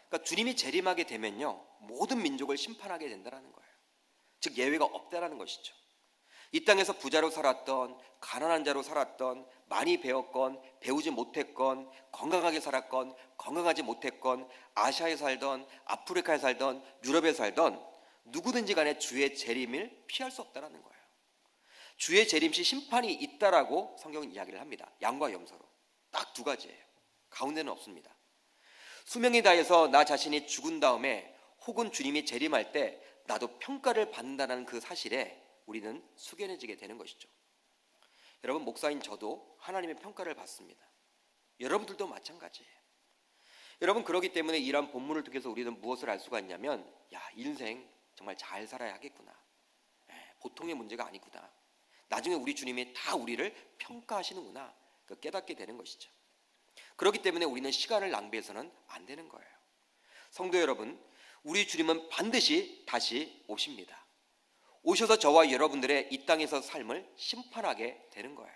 그러니까 주님이 재림하게 되면요, 모든 민족을 심판하게 된다는 거예요. 즉 예외가 없다라는 것이죠. 이 땅에서 부자로 살았던, 가난한 자로 살았던, 많이 배웠건, 배우지 못했건, 건강하게 살았건, 건강하지 못했건, 아시아에 살던, 아프리카에 살던, 유럽에 살던 누구든지 간에 주의 재림을 피할 수 없다는 거예요. 주의 재림 시 심판이 있다라고 성경은 이야기를 합니다. 양과 염소로. 딱 두 가지예요. 가운데는 없습니다. 수명이 다해서 나 자신이 죽은 다음에 혹은 주님이 재림할 때 나도 평가를 받는다는 그 사실에 우리는 숙연해지게 되는 것이죠. 여러분, 목사인 저도 하나님의 평가를 받습니다. 여러분들도 마찬가지예요. 여러분, 그렇기 때문에 이러한 본문을 통해서 우리는 무엇을 알 수가 있냐면, 야, 인생 정말 잘 살아야 하겠구나. 보통의 문제가 아니구나. 나중에 우리 주님이 다 우리를 평가하시는구나. 깨닫게 되는 것이죠. 그렇기 때문에 우리는 시간을 낭비해서는 안 되는 거예요. 성도 여러분, 우리 주님은 반드시 다시 오십니다. 오셔서 저와 여러분들의 이 땅에서 삶을 심판하게 되는 거예요.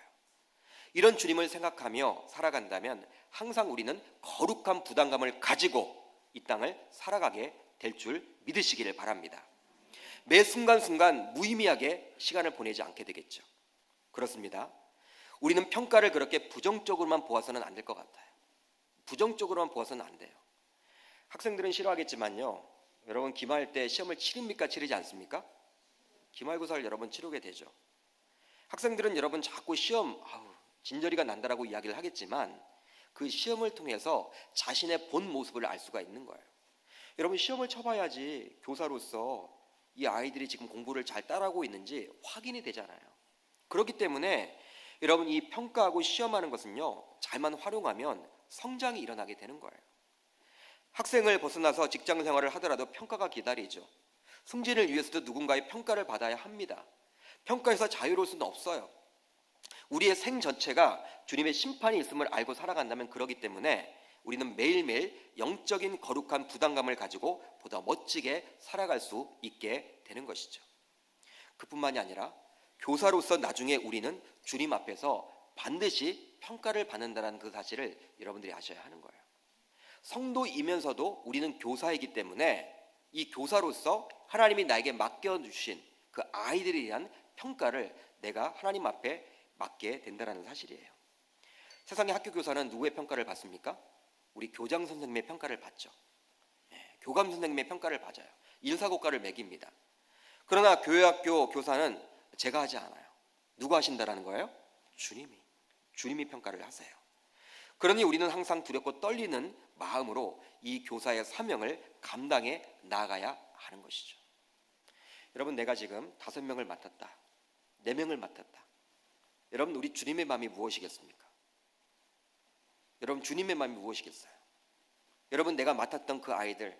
이런 주님을 생각하며 살아간다면 항상 우리는 거룩한 부담감을 가지고 이 땅을 살아가게 될 줄 믿으시기를 바랍니다. 매 순간순간 무의미하게 시간을 보내지 않게 되겠죠. 그렇습니다. 우리는 평가를 그렇게 부정적으로만 보아서는 안 될 것 같아요. 부정적으로만 보아서는 안 돼요. 학생들은 싫어하겠지만요, 여러분 기말할 때 시험을 치릅니까? 치르지 않습니까? 기말고사를 여러분 치르게 되죠. 학생들은 여러분 자꾸 시험 진저리가 난다라고 이야기를 하겠지만 그 시험을 통해서 자신의 본 모습을 알 수가 있는 거예요. 여러분, 시험을 쳐봐야지 교사로서 이 아이들이 지금 공부를 잘 따라하고 있는지 확인이 되잖아요. 그렇기 때문에 여러분, 이 평가하고 시험하는 것은요, 잘만 활용하면 성장이 일어나게 되는 거예요. 학생을 벗어나서 직장 생활을 하더라도 평가가 기다리죠. 승진을 위해서도 누군가의 평가를 받아야 합니다. 평가에서 자유로울 수는 없어요. 우리의 생 전체가 주님의 심판이 있음을 알고 살아간다면 그러기 때문에 우리는 매일매일 영적인 거룩한 부담감을 가지고 보다 멋지게 살아갈 수 있게 되는 것이죠. 그뿐만이 아니라 교사로서 나중에 우리는 주님 앞에서 반드시 평가를 받는다는 그 사실을 여러분들이 아셔야 하는 거예요. 성도이면서도 우리는 교사이기 때문에 이 교사로서 하나님이 나에게 맡겨주신 그 아이들에 대한 평가를 내가 하나님 앞에 맡게 된다는 사실이에요. 세상의 학교 교사는 누구의 평가를 받습니까? 우리 교장 선생님의 평가를 받죠. 교감 선생님의 평가를 받아요. 인사고과를 매깁니다. 그러나 교회학교 교사는 제가 하지 않아요. 누가 하신다라는 거예요? 주님이 평가를 하세요. 그러니 우리는 항상 두렵고 떨리는 마음으로 이 교사의 사명을 감당해 나가야 하는 것이죠. 여러분, 내가 지금 5명을 맡았다, 4명을 맡았다. 여러분, 우리 주님의 마음이 무엇이겠습니까? 여러분, 주님의 마음이 무엇이겠어요? 여러분, 내가 맡았던 그 아이들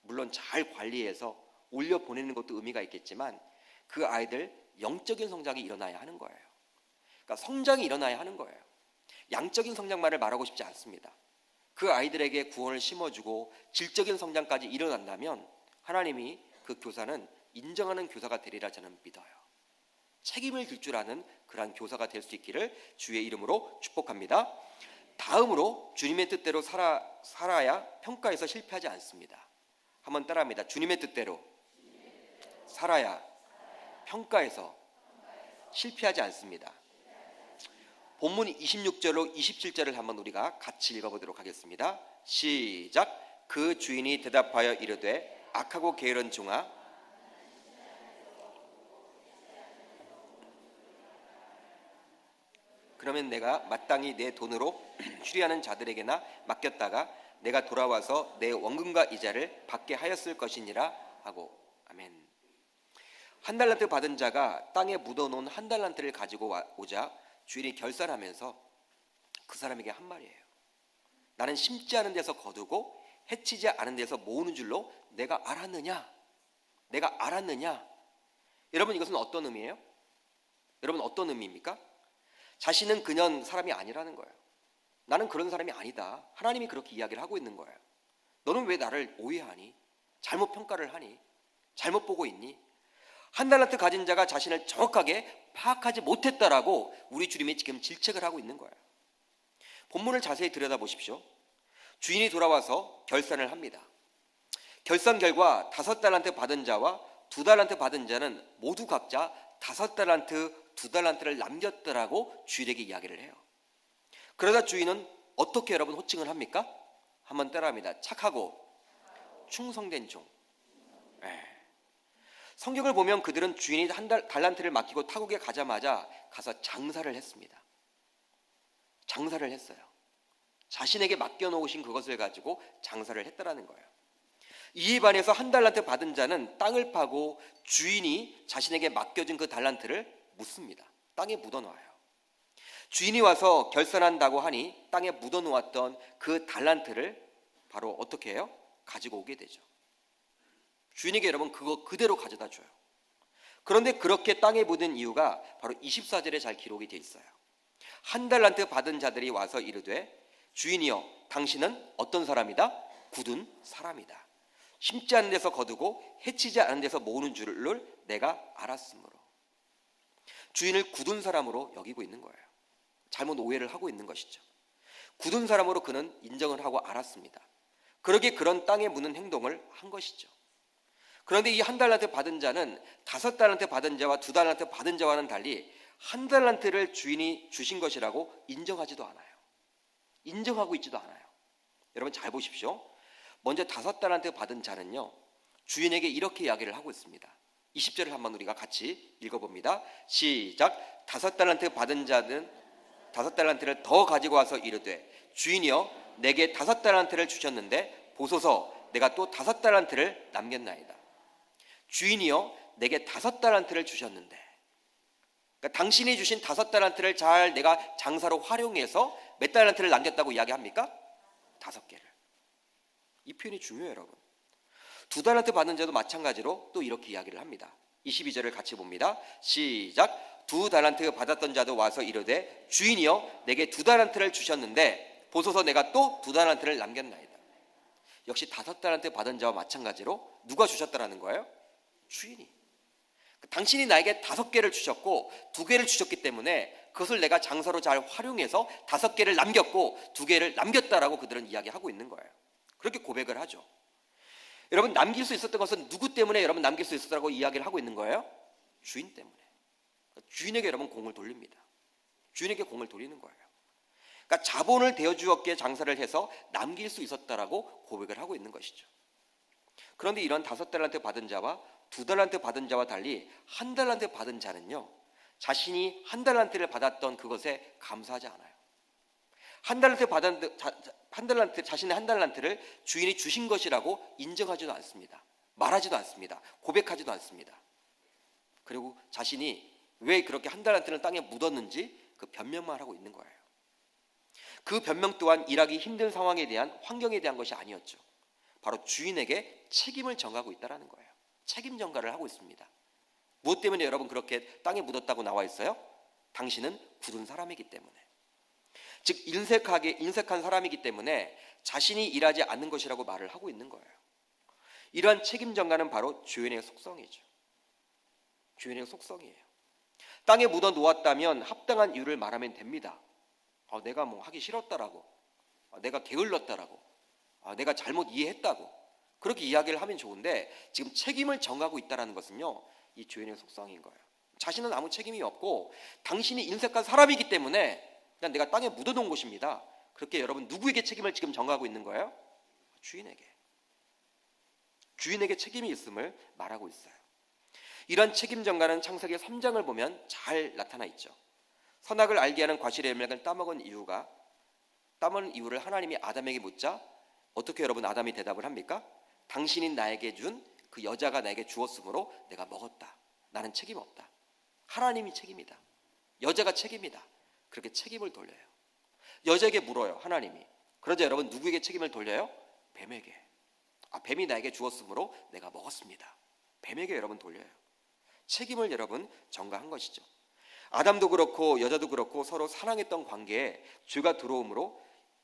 물론 잘 관리해서 올려보내는 것도 의미가 있겠지만 그 아이들 영적인 성장이 일어나야 하는 거예요. 그러니까 성장이 일어나야 하는 거예요. 양적인 성장만을 말하고 싶지 않습니다. 그 아이들에게 구원을 심어주고 질적인 성장까지 일어난다면 하나님이 그 교사는 인정하는 교사가 되리라 저는 믿어요. 책임을 질 줄 아는 그러한 교사가 될 수 있기를 주의 이름으로 축복합니다. 다음으로 주님의 뜻대로 살아야 평가에서 실패하지 않습니다. 한번 따라합니다. 주님의 뜻대로 살아야 평가에서 실패하지 않습니다. 본문 26절로 27절을 한번 우리가 같이 읽어보도록 하겠습니다. 시작. 그 주인이 대답하여 이르되 악하고 게으른 종아, 그러면 내가 마땅히 내 돈으로 추리하는 자들에게나 맡겼다가 내가 돌아와서 내 원금과 이자를 받게 하였을 것이니라 하고. 아멘. 한 달란트 받은 자가 땅에 묻어놓은 한 달란트를 가지고 오자 주인이 결산하면서 그 사람에게 한 말이에요. 나는 심지 않은 데서 거두고 해치지 않은 데서 모으는 줄로 내가 알았느냐? 내가 알았느냐? 여러분, 이것은 어떤 의미예요? 여러분, 어떤 의미입니까? 자신은 그냥 사람이 아니라는 거예요. 나는 그런 사람이 아니다. 하나님이 그렇게 이야기를 하고 있는 거예요. 너는 왜 나를 오해하니? 잘못 평가를 하니? 잘못 보고 있니? 한 달란트 가진 자가 자신을 정확하게 파악하지 못했다라고 우리 주님이 지금 질책을 하고 있는 거예요. 본문을 자세히 들여다보십시오. 주인이 돌아와서 결산을 합니다. 결산 결과 5달란트 받은 자와 2달란트 받은 자는 모두 각자 5달란트, 2달란트를 남겼더라고 주인에게 이야기를 해요. 그러다 주인은 어떻게 여러분 호칭을 합니까? 한번 따라합니다. 착하고 충성된 종. 성경을 보면 그들은 주인이 한 달란트를 맡기고 타국에 가자마자 가서 장사를 했습니다. 장사를 했어요. 자신에게 맡겨놓으신 그것을 가지고 장사를 했다라는 거예요. 이에 반해서 한 달란트 받은 자는 땅을 파고 주인이 자신에게 맡겨준 그 달란트를 묻습니다. 땅에 묻어놓아요. 주인이 와서 결산한다고 하니 땅에 묻어놓았던 그 달란트를 바로 어떻게 해요? 가지고 오게 되죠. 주인에게 여러분 그거 그대로 가져다 줘요. 그런데 그렇게 땅에 묻은 이유가 바로 24절에 잘 기록이 되어 있어요. 한 달란트 받은 자들이 와서 이르되 주인이여 당신은 어떤 사람이다? 굳은 사람이다. 심지 않은 데서 거두고 해치지 않은 데서 모으는 줄을 내가 알았으므로. 주인을 굳은 사람으로 여기고 있는 거예요. 잘못 오해를 하고 있는 것이죠. 굳은 사람으로 그는 인정을 하고 알았습니다. 그러기에 그런 땅에 묻는 행동을 한 것이죠. 그런데 이 한 달란트 받은 자는 5달란트 받은 자와 2달란트 받은 자와는 달리 한 달란트를 주인이 주신 것이라고 인정하지도 않아요. 인정하고 있지도 않아요. 여러분 잘 보십시오. 먼저 5달란트 받은 자는요, 주인에게 이렇게 이야기를 하고 있습니다. 20절을 한번 우리가 같이 읽어봅니다. 시작. 5달란트 받은 자는 5달란트를 더 가지고 와서 이르되 주인이여 내게 5달란트를 주셨는데 보소서 내가 또 5달란트를 남겼나이다. 주인이여 내게 5달란트를 주셨는데, 그러니까 당신이 주신 5달란트를 잘 내가 장사로 활용해서 몇 달란트를 남겼다고 이야기합니까? 5개를. 이 표현이 중요해요, 여러분. 2달란트 받는 자도 마찬가지로 또 이렇게 이야기를 합니다. 22절을 같이 봅니다. 시작. 2달란트 받았던 자도 와서 이르되 주인이여 내게 2달란트를 주셨는데 보소서 내가 또 2달란트를 남겼나이다. 역시 5달란트 받은 자와 마찬가지로 누가 주셨다라는 거예요? 주인이. 당신이 나에게 5개를 주셨고 2개를 주셨기 때문에 그것을 내가 장사로 잘 활용해서 5개를 남겼고 2개를 남겼다라고 그들은 이야기하고 있는 거예요. 그렇게 고백을 하죠. 여러분 남길 수 있었던 것은 누구 때문에 여러분 남길 수 있었다고 이야기를 하고 있는 거예요? 주인 때문에. 주인에게 여러분 공을 돌립니다. 주인에게 공을 돌리는 거예요. 그러니까 자본을 대어주었기에 장사를 해서 남길 수 있었다라고 고백을 하고 있는 것이죠. 그런데 이런 5달란트 받은 자와 2달란트 받은 자와 달리 한 달란트 받은 자는요, 자신이 한 달란트를 받았던 그것에 감사하지 않아요. 자신의 한 달란트를 주인이 주신 것이라고 인정하지도 않습니다. 말하지도 않습니다. 고백하지도 않습니다. 그리고 자신이 왜 그렇게 한 달란트를 땅에 묻었는지 그 변명만 하고 있는 거예요. 그 변명 또한 일하기 힘든 상황에 대한 환경에 대한 것이 아니었죠. 바로 주인에게 책임을 전가하고 있다는 거예요. 책임 전가를 하고 있습니다. 무엇 때문에 여러분 그렇게 땅에 묻었다고 나와 있어요? 당신은 굳은 사람이기 때문에. 즉 인색한 사람이기 때문에 자신이 일하지 않는 것이라고 말을 하고 있는 거예요. 이러한 책임 전가는 바로 주인의 속성이죠. 주인의 속성이에요. 땅에 묻어 놓았다면 합당한 이유를 말하면 됩니다. 내가 뭐 하기 싫었다라고, 내가 게을렀다라고, 내가 잘못 이해했다고 그렇게 이야기를 하면 좋은데, 지금 책임을 전가하고 있다는 것은요, 이 주인의 속성인 거예요. 자신은 아무 책임이 없고 당신이 인색한 사람이기 때문에 그냥 내가 땅에 묻어놓은 것입니다. 그렇게 여러분 누구에게 책임을 지금 전가하고 있는 거예요? 주인에게. 주인에게 책임이 있음을 말하고 있어요. 이런 책임 전가는 창세기 3장을 보면 잘 나타나 있죠. 선악을 알게 하는 과실의 열매를 따먹은 이유를 하나님이 아담에게 묻자 어떻게 여러분 아담이 대답을 합니까? 당신이 나에게 준 그 여자가 나에게 주었으므로 내가 먹었다. 나는 책임 없다. 하나님이 책임이다. 여자가 책임이다. 그렇게 책임을 돌려요. 여자에게 물어요. 하나님이. 그러자 여러분 누구에게 책임을 돌려요? 뱀에게. 뱀이 나에게 주었으므로 내가 먹었습니다. 뱀에게 여러분 돌려요. 책임을 여러분 전가한 것이죠. 아담도 그렇고 여자도 그렇고 서로 사랑했던 관계에 죄가 들어옴으로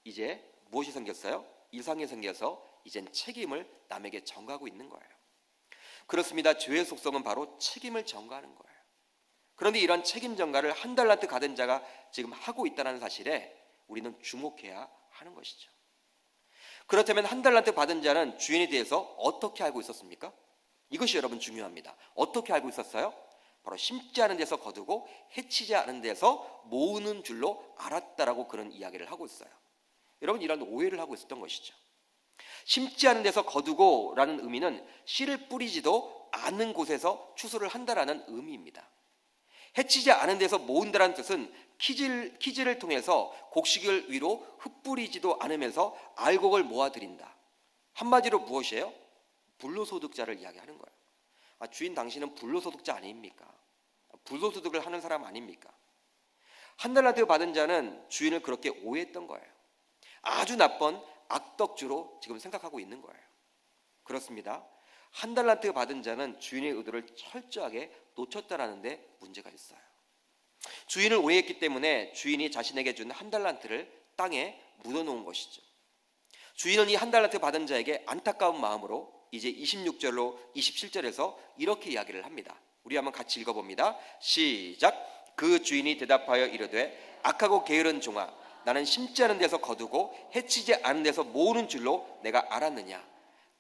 이제 무엇이 생겼어요? 이상이 생겨서 이젠 책임을 남에게 전가하고 있는 거예요. 그렇습니다. 죄의 속성은 바로 책임을 전가하는 거예요. 그런데 이런 책임 전가를 한 달란트 받은 자가 지금 하고 있다는 사실에 우리는 주목해야 하는 것이죠. 그렇다면 한 달란트 받은 자는 주인에 대해서 어떻게 알고 있었습니까? 이것이 여러분 중요합니다. 어떻게 알고 있었어요? 바로 심지 않은 데서 거두고 해치지 않은 데서 모으는 줄로 알았다라고 그런 이야기를 하고 있어요. 여러분 이런 오해를 하고 있었던 것이죠. 심지 않은 데서 거두고 라는 의미는 씨를 뿌리지도 않은 곳에서 추수를 한다라는 의미입니다. 해치지 않은 데서 모은다라는 뜻은 키즈를 통해서 곡식을 위로 흩뿌리지도 않으면서 알곡을 모아들인다. 한마디로 무엇이에요? 불로소득자를 이야기하는 거예요. 주인 당신은 불로소득자 아닙니까? 불로소득을 하는 사람 아닙니까? 한 달란트 받은 자는 주인을 그렇게 오해했던 거예요. 아주 나쁜 악덕주로 지금 생각하고 있는 거예요. 그렇습니다. 한 달란트 받은 자는 주인의 의도를 철저하게 놓쳤다라는 데 문제가 있어요. 주인을 오해했기 때문에 주인이 자신에게 준 한 달란트를 땅에 묻어놓은 것이죠. 주인은 이 한 달란트 받은 자에게 안타까운 마음으로 이제 26절로 27절에서 이렇게 이야기를 합니다. 우리 한번 같이 읽어봅니다. 시작. 그 주인이 대답하여 이르되 악하고 게으른 종아, 나는 심지 않은 데서 거두고 해치지 않은 데서 모으는 줄로 내가 알았느냐.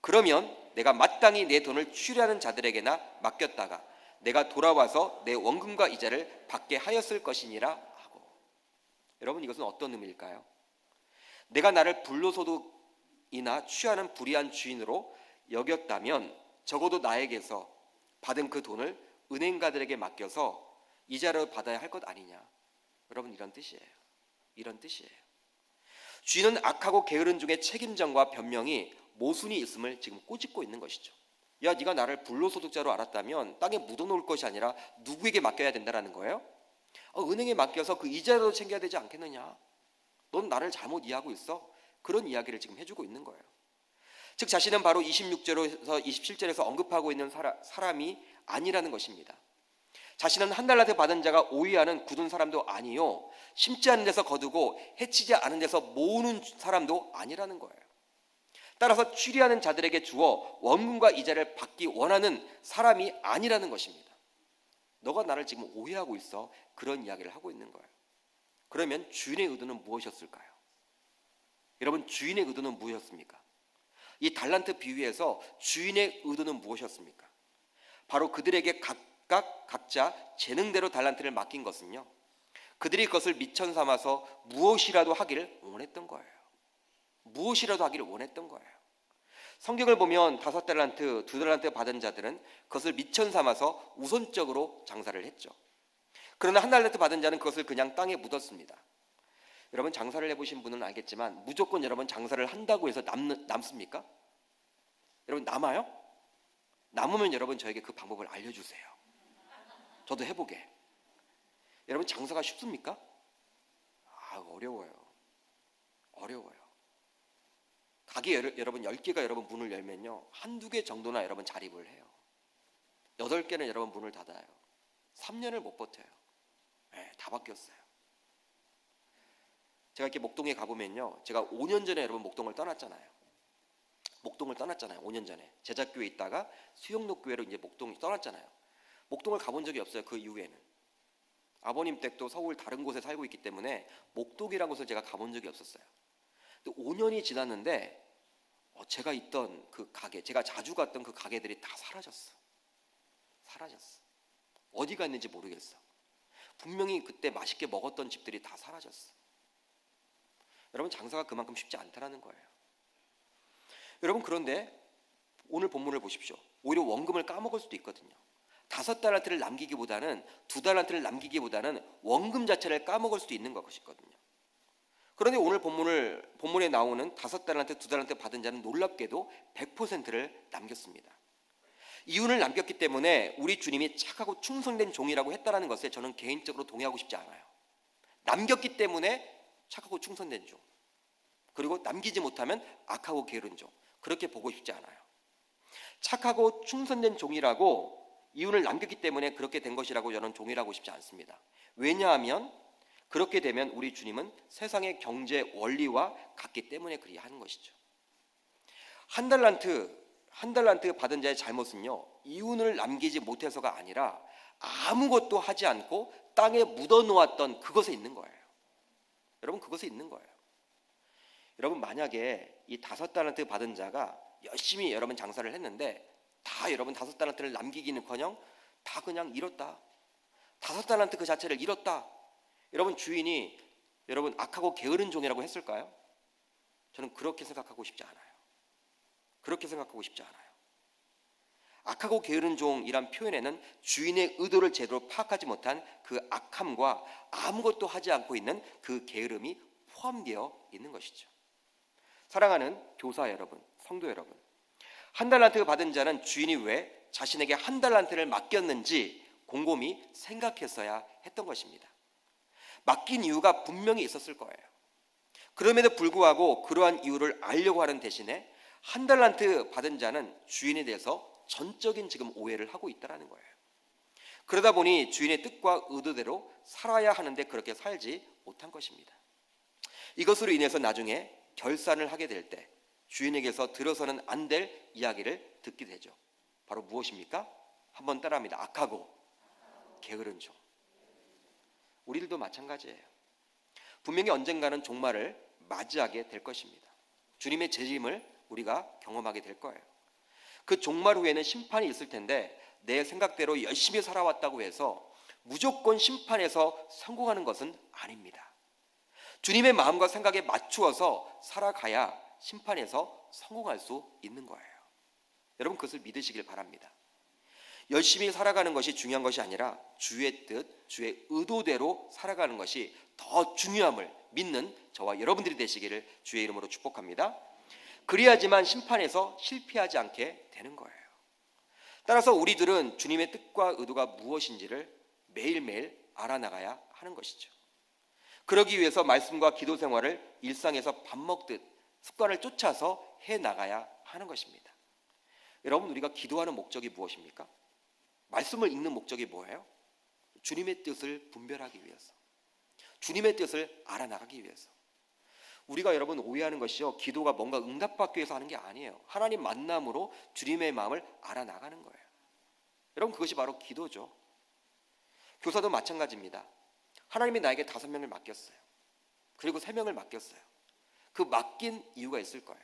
그러면 내가 마땅히 내 돈을 취하는 자들에게나 맡겼다가 내가 돌아와서 내 원금과 이자를 받게 하였을 것이니라 하고. 여러분 이것은 어떤 의미일까요? 내가 나를 불로소득이나 취하는 불의한 주인으로 여겼다면 적어도 나에게서 받은 그 돈을 은행가들에게 맡겨서 이자를 받아야 할 것 아니냐. 여러분 이런 뜻이에요. 이런 뜻이에요. 주인은 악하고 게으른 중에 책임전과 변명이 모순이 있음을 지금 꼬집고 있는 것이죠. 야, 네가 나를 불로소득자로 알았다면 땅에 묻어놓을 것이 아니라 누구에게 맡겨야 된다는 거예요? 은행에 맡겨서 그 이자도 챙겨야 되지 않겠느냐. 넌 나를 잘못 이해하고 있어. 그런 이야기를 지금 해주고 있는 거예요. 즉 자신은 바로 26절에서 27절에서 언급하고 있는 사람이 아니라는 것입니다. 자신은 한 달란트 받은 자가 오해하는 굳은 사람도 아니요, 심지 않은 데서 거두고 해치지 않은 데서 모으는 사람도 아니라는 거예요. 따라서 취리하는 자들에게 주어 원금과 이자를 받기 원하는 사람이 아니라는 것입니다. 너가 나를 지금 오해하고 있어. 그런 이야기를 하고 있는 거예요. 그러면 주인의 의도는 무엇이었을까요? 여러분 주인의 의도는 무엇이었습니까? 이 달란트 비유에서 주인의 의도는 무엇이었습니까? 바로 그들에게 각자 재능대로 달란트를 맡긴 것은요, 그들이 그것을 미천 삼아서 무엇이라도 하기를 원했던 거예요. 무엇이라도 하기를 원했던 거예요. 성경을 보면 5달란트, 2달란트 받은 자들은 그것을 미천 삼아서 우선적으로 장사를 했죠. 그러나 한 달란트 받은 자는 그것을 그냥 땅에 묻었습니다. 여러분 장사를 해보신 분은 알겠지만 무조건 여러분 장사를 한다고 해서 남습니까? 여러분 남아요? 남으면 여러분 저에게 그 방법을 알려주세요. 저도 해보게. 여러분 장사가 쉽습니까? 어려워요. 어려워요. 가게 여러분 10개가 여러분 문을 열면요, 한두 개 정도나 여러분 자립을 해요. 8개는 여러분 문을 닫아요. 3년을 못 버텨요. 다 바뀌었어요. 제가 이렇게 목동에 가보면요, 제가 5년 전에 여러분 목동을 떠났잖아요. 5년 전에 제작교회에 있다가 수영록교회로 이제 목동이 떠났잖아요. 목동을 가본 적이 없어요. 그 이후에는 아버님 댁도 서울 다른 곳에 살고 있기 때문에 목동이라는 곳을 제가 가본 적이 없었어요. 근데 5년이 지났는데 제가 있던 그 가게, 제가 자주 갔던 그 가게들이 다 사라졌어. 어디 갔는지 모르겠어. 분명히 그때 맛있게 먹었던 집들이 다 사라졌어. 여러분 장사가 그만큼 쉽지 않다는 거예요. 여러분 그런데 오늘 본문을 보십시오. 오히려 원금을 까먹을 수도 있거든요. 5달란트를 남기기보다는 2달란트를 남기기보다는 원금 자체를 까먹을 수도 있는 것이거든요. 그런데 오늘 본문에 나오는 5달란트, 2달란트 받은 자는 놀랍게도 100%를 남겼습니다. 이윤을 남겼기 때문에 우리 주님이 착하고 충성된 종이라고 했다는 것에 저는 개인적으로 동의하고 싶지 않아요. 남겼기 때문에 착하고 충성된 종, 그리고 남기지 못하면 악하고 게으른 종, 그렇게 보고 싶지 않아요. 착하고 충성된 종이라고 이윤을 남겼기 때문에 그렇게 된 것이라고 저는 종이라고 싶지 않습니다. 왜냐하면 그렇게 되면 우리 주님은 세상의 경제 원리와 같기 때문에 그리하는 것이죠. 한 달란트 받은 자의 잘못은요, 이윤을 남기지 못해서가 아니라 아무것도 하지 않고 땅에 묻어놓았던 그것에 있는 거예요. 여러분, 그것에 있는 거예요. 여러분, 만약에 이 5달란트 받은 자가 열심히 여러분 장사를 했는데 다 여러분 5달란트를 남기기는커녕 다 그냥 잃었다, 5달란트 그 자체를 잃었다, 여러분 주인이 여러분 악하고 게으른 종이라고 했을까요? 저는 그렇게 생각하고 싶지 않아요. 그렇게 생각하고 싶지 않아요. 악하고 게으른 종이란 표현에는 주인의 의도를 제대로 파악하지 못한 그 악함과 아무것도 하지 않고 있는 그 게으름이 포함되어 있는 것이죠. 사랑하는 교사 여러분, 성도 여러분, 1달란트 받은 자는 주인이 왜 자신에게 1달란트를 맡겼는지 곰곰이 생각했어야 했던 것입니다. 맡긴 이유가 분명히 있었을 거예요. 그럼에도 불구하고 그러한 이유를 알려고 하는 대신에 1달란트 받은 자는 주인에 대해서 전적인 지금 오해를 하고 있다는 거예요. 그러다 보니 주인의 뜻과 의도대로 살아야 하는데 그렇게 살지 못한 것입니다. 이것으로 인해서 나중에 결산을 하게 될 때 주인에게서 들어서는 안 될 이야기를 듣게 되죠. 바로 무엇입니까? 한번 따라합니다. 악하고 게으른 종. 우리들도 마찬가지예요. 분명히 언젠가는 종말을 맞이하게 될 것입니다. 주님의 재림을 우리가 경험하게 될 거예요. 그 종말 후에는 심판이 있을 텐데 내 생각대로 열심히 살아왔다고 해서 무조건 심판에서 성공하는 것은 아닙니다. 주님의 마음과 생각에 맞추어서 살아가야 심판에서 성공할 수 있는 거예요. 여러분, 그것을 믿으시길 바랍니다. 열심히 살아가는 것이 중요한 것이 아니라 주의 뜻, 주의 의도대로 살아가는 것이 더 중요함을 믿는 저와 여러분들이 되시기를 주의 이름으로 축복합니다. 그래야지만 심판에서 실패하지 않게 되는 거예요. 따라서 우리들은 주님의 뜻과 의도가 무엇인지를 매일매일 알아나가야 하는 것이죠. 그러기 위해서 말씀과 기도 생활을 일상에서 밥 먹듯 습관을 쫓아서 해나가야 하는 것입니다. 여러분, 우리가 기도하는 목적이 무엇입니까? 말씀을 읽는 목적이 뭐예요? 주님의 뜻을 분별하기 위해서, 주님의 뜻을 알아나가기 위해서. 우리가 여러분 오해하는 것이요, 기도가 뭔가 응답받기 위해서 하는 게 아니에요. 하나님 만남으로 주님의 마음을 알아나가는 거예요. 여러분, 그것이 바로 기도죠. 교사도 마찬가지입니다. 하나님이 나에게 5명을 맡겼어요. 그리고 3명을 맡겼어요. 그 맡긴 이유가 있을 거예요.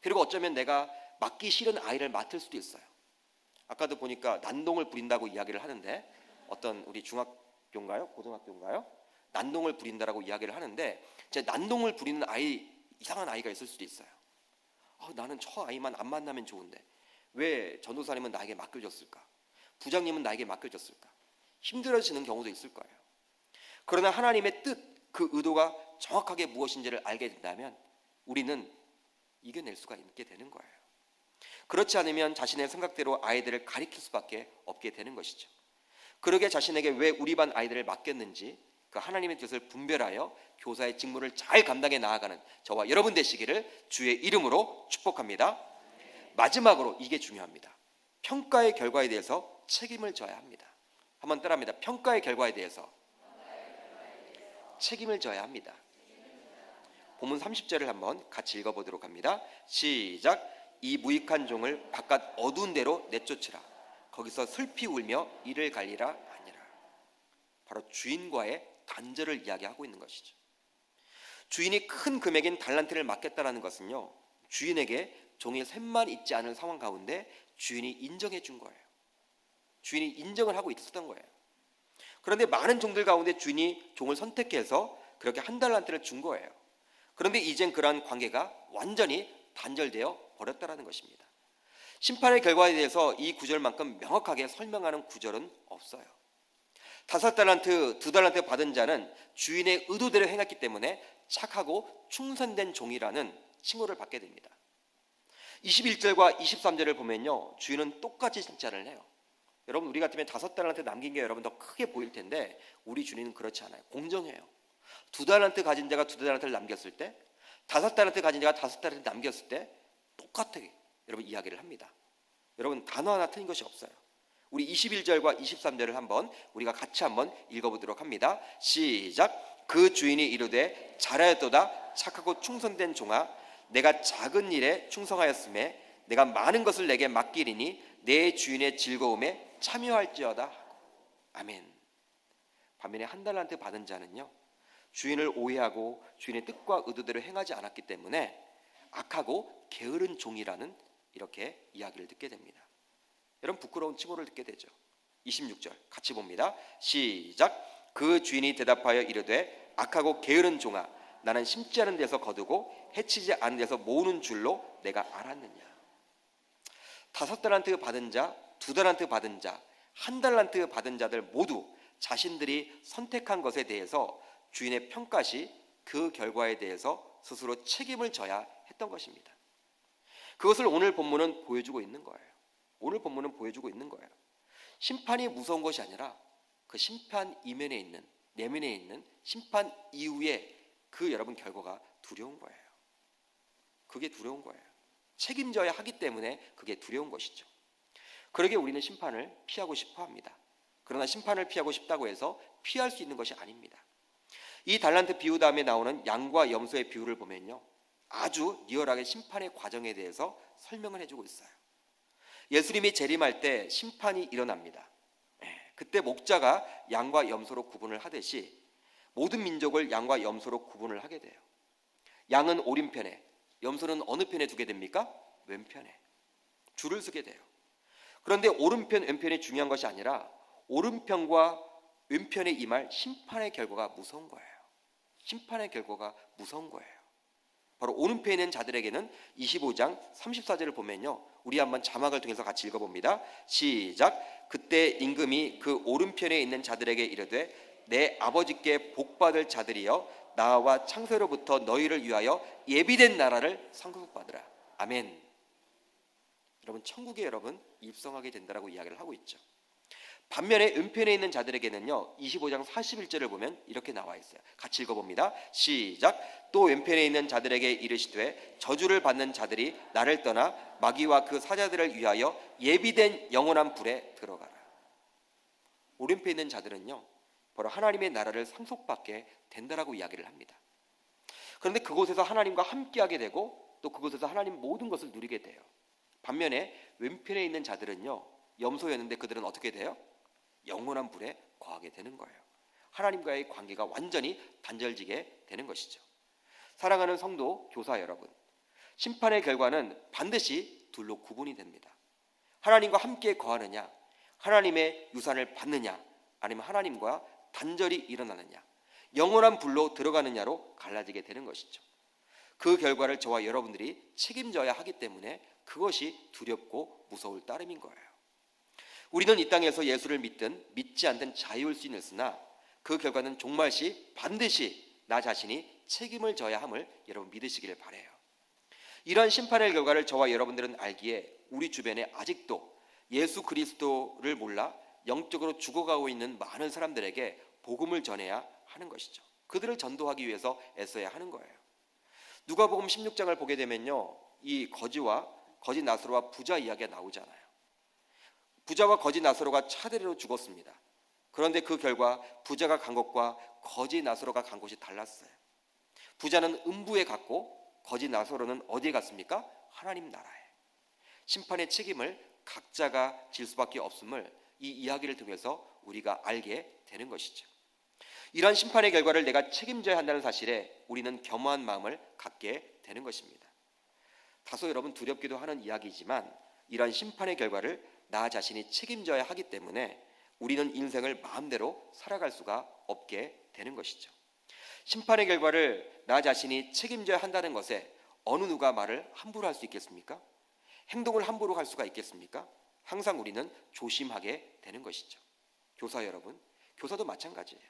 그리고 어쩌면 내가 맡기 싫은 아이를 맡을 수도 있어요. 아까도 보니까 난동을 부린다고 이야기를 하는데, 어떤 우리 중학교인가요? 고등학교인가요? 난동을 부린다라고 이야기를 하는데, 제 난동을 부리는 아이, 이상한 아이가 있을 수도 있어요. 나는 저 아이만 안 만나면 좋은데 왜 전도사님은 나에게 맡겨줬을까? 부장님은 나에게 맡겨줬을까? 힘들어지는 경우도 있을 거예요. 그러나 하나님의 뜻, 그 의도가 정확하게 무엇인지를 알게 된다면 우리는 이겨낼 수가 있게 되는 거예요. 그렇지 않으면 자신의 생각대로 아이들을 가리킬 수밖에 없게 되는 것이죠. 그러게 자신에게 왜 우리 반 아이들을 맡겼는지 그 하나님의 뜻을 분별하여 교사의 직무를 잘 감당해 나아가는 저와 여러분 되시기를 주의 이름으로 축복합니다. 마지막으로 이게 중요합니다. 평가의 결과에 대해서 책임을 져야 합니다. 한번 따라합니다. 평가의 결과에 대해서 책임을 져야 합니다. 본문 30절을 한번 같이 읽어보도록 합니다. 시작. 이 무익한 종을 바깥 어두운 데로 내쫓으라. 거기서 슬피 울며 이를 갈리라 하니라. 바로 주인과의 단절을 이야기하고 있는 것이죠. 주인이 큰 금액인 달란트를 맡겼다는 것은요, 주인에게 종이 셋만 있지 않은 상황 가운데 주인이 인정해 준 거예요. 주인이 인정을 하고 있었던 거예요. 그런데 많은 종들 가운데 주인이 종을 선택해서 그렇게 1달란트를 준 거예요. 그런데 이젠 그러한 관계가 완전히 단절되어 버렸다는 것입니다. 심판의 결과에 대해서 이 구절만큼 명확하게 설명하는 구절은 없어요. 5달란트, 2달란트 받은 자는 주인의 의도대로 행했기 때문에 착하고 충성된 종이라는 칭호를 받게 됩니다. 21절과 23절을 보면요, 주인은 똑같이 칭찬을 해요. 여러분, 우리 같으면 5달란트 남긴 게 여러분 더 크게 보일 텐데 우리 주님은 그렇지 않아요. 공정해요. 2달란트 가진 자가 2달란트를 남겼을 때, 5달란트 가진 자가 5달란트 남겼을 때 똑같게 여러분 이야기를 합니다. 여러분, 단어 하나 틀린 것이 없어요. 우리 21절과 23절을 한번 우리가 같이 한번 읽어보도록 합니다. 시작. 그 주인이 이르되 잘하였도다 착하고 충성된 종아, 내가 작은 일에 충성하였음에 내가 많은 것을 내게 맡기리니 내 주인의 즐거움에 참여할지어다. 아멘. 반면에 1달란트 받은 자는요, 주인을 오해하고 주인의 뜻과 의도대로 행하지 않았기 때문에 악하고 게으른 종이라는 이렇게 이야기를 듣게 됩니다. 여러분, 부끄러운 칭호를 듣게 되죠. 26절 같이 봅니다. 시작. 그 주인이 대답하여 이르되 악하고 게으른 종아, 나는 심지 않은 데서 거두고 해치지 않은 데서 모으는 줄로 내가 알았느냐. 5달란트 받은 자, 2달란트 받은 자, 1달란트 받은 자들 모두 자신들이 선택한 것에 대해서 주인의 평가시 그 결과에 대해서 스스로 책임을 져야 했던 것입니다. 그것을 오늘 본문은 보여주고 있는 거예요. 오늘 본문은 보여주고 있는 거예요. 심판이 무서운 것이 아니라 그 심판 이면에 있는, 내면에 있는 심판 이후에 그 여러분 결과가 두려운 거예요. 그게 두려운 거예요. 책임져야 하기 때문에 그게 두려운 것이죠. 그러게 우리는 심판을 피하고 싶어 합니다. 그러나 심판을 피하고 싶다고 해서 피할 수 있는 것이 아닙니다. 이 달란트 비유 다음에 나오는 양과 염소의 비유를 보면요, 아주 리얼하게 심판의 과정에 대해서 설명을 해주고 있어요. 예수님이 재림할 때 심판이 일어납니다. 그때 목자가 양과 염소로 구분을 하듯이 모든 민족을 양과 염소로 구분을 하게 돼요. 양은 오른편에, 염소는 어느 편에 두게 됩니까? 왼편에 줄을 서게 돼요. 그런데 오른편, 왼편이 중요한 것이 아니라 오른편과 왼편에 임할 심판의 결과가 무서운 거예요. 심판의 결과가 무서운 거예요. 바로 오른편에 있는 자들에게는 25장 34절을 보면요, 우리 한번 자막을 통해서 같이 읽어봅니다. 시작. 그때 임금이 그 오른편에 있는 자들에게 이르되 내 아버지께 복받을 자들이여 나와 창세로부터 너희를 위하여 예비된 나라를 상속받으라. 아멘. 여러분, 천국에 여러분 입성하게 된다라고 이야기를 하고 있죠. 반면에 왼편에 있는 자들에게는요, 25장 41절을 보면 이렇게 나와 있어요. 같이 읽어봅니다. 시작. 또 왼편에 있는 자들에게 이르시되 저주를 받는 자들이 나를 떠나 마귀와 그 사자들을 위하여 예비된 영원한 불에 들어가라. 오른편에 있는 자들은요, 바로 하나님의 나라를 상속받게 된다라고 이야기를 합니다. 그런데 그곳에서 하나님과 함께하게 되고 또 그곳에서 하나님 모든 것을 누리게 돼요. 반면에 왼편에 있는 자들은요, 염소였는데 그들은 어떻게 돼요? 영원한 불에 거하게 되는 거예요. 하나님과의 관계가 완전히 단절지게 되는 것이죠. 사랑하는 성도 교사 여러분, 심판의 결과는 반드시 둘로 구분이 됩니다. 하나님과 함께 거하느냐, 하나님의 유산을 받느냐, 아니면 하나님과 단절이 일어나느냐, 영원한 불로 들어가느냐로 갈라지게 되는 것이죠. 그 결과를 저와 여러분들이 책임져야 하기 때문에 그것이 두렵고 무서울 따름인 거예요. 우리는 이 땅에서 예수를 믿든 믿지 않든 자유일 수 있으나 그 결과는 종말시 반드시 나 자신이 책임을 져야 함을 여러분 믿으시기를 바라요. 이러한 심판의 결과를 저와 여러분들은 알기에 우리 주변에 아직도 예수 그리스도를 몰라 영적으로 죽어가고 있는 많은 사람들에게 복음을 전해야 하는 것이죠. 그들을 전도하기 위해서 애써야 하는 거예요. 누가복음 16장을 보게 되면요, 이 거지와 거지 나사로와 부자 이야기가 나오잖아요. 부자와 거지 나사로가 차례로 죽었습니다. 그런데 그 결과 부자가 간 곳과 거지 나사로가 간 곳이 달랐어요. 부자는 음부에 갔고 거지 나사로는 어디에 갔습니까? 하나님 나라에. 심판의 책임을 각자가 질 수밖에 없음을 이 이야기를 통해서 우리가 알게 되는 것이죠. 이러한 심판의 결과를 내가 책임져야 한다는 사실에 우리는 겸허한 마음을 갖게 되는 것입니다. 다소 여러분 두렵기도 하는 이야기지만 이러한 심판의 결과를 나 자신이 책임져야 하기 때문에 우리는 인생을 마음대로 살아갈 수가 없게 되는 것이죠. 심판의 결과를 나 자신이 책임져야 한다는 것에 어느 누가 말을 함부로 할 수 있겠습니까? 행동을 함부로 할 수가 있겠습니까? 항상 우리는 조심하게 되는 것이죠. 교사 여러분, 교사도 마찬가지예요.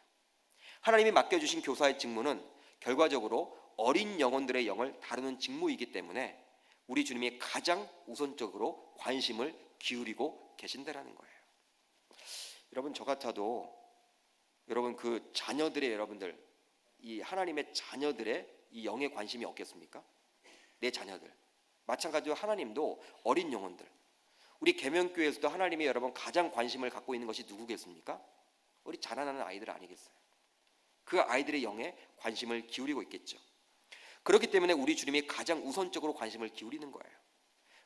하나님이 맡겨주신 교사의 직무는 결과적으로 어린 영혼들의 영을 다루는 직무이기 때문에 우리 주님이 가장 우선적으로 관심을 기울이고 계신다라는 거예요. 여러분, 저 같아도 여러분 그 자녀들의 여러분들, 이 하나님의 자녀들의 이 영에 관심이 없겠습니까? 내 자녀들. 마찬가지로 하나님도 어린 영혼들. 우리 계명교회에서도 하나님이 여러분 가장 관심을 갖고 있는 것이 누구겠습니까? 우리 자라나는 아이들 아니겠어요? 그 아이들의 영에 관심을 기울이고 있겠죠. 그렇기 때문에 우리 주님이 가장 우선적으로 관심을 기울이는 거예요.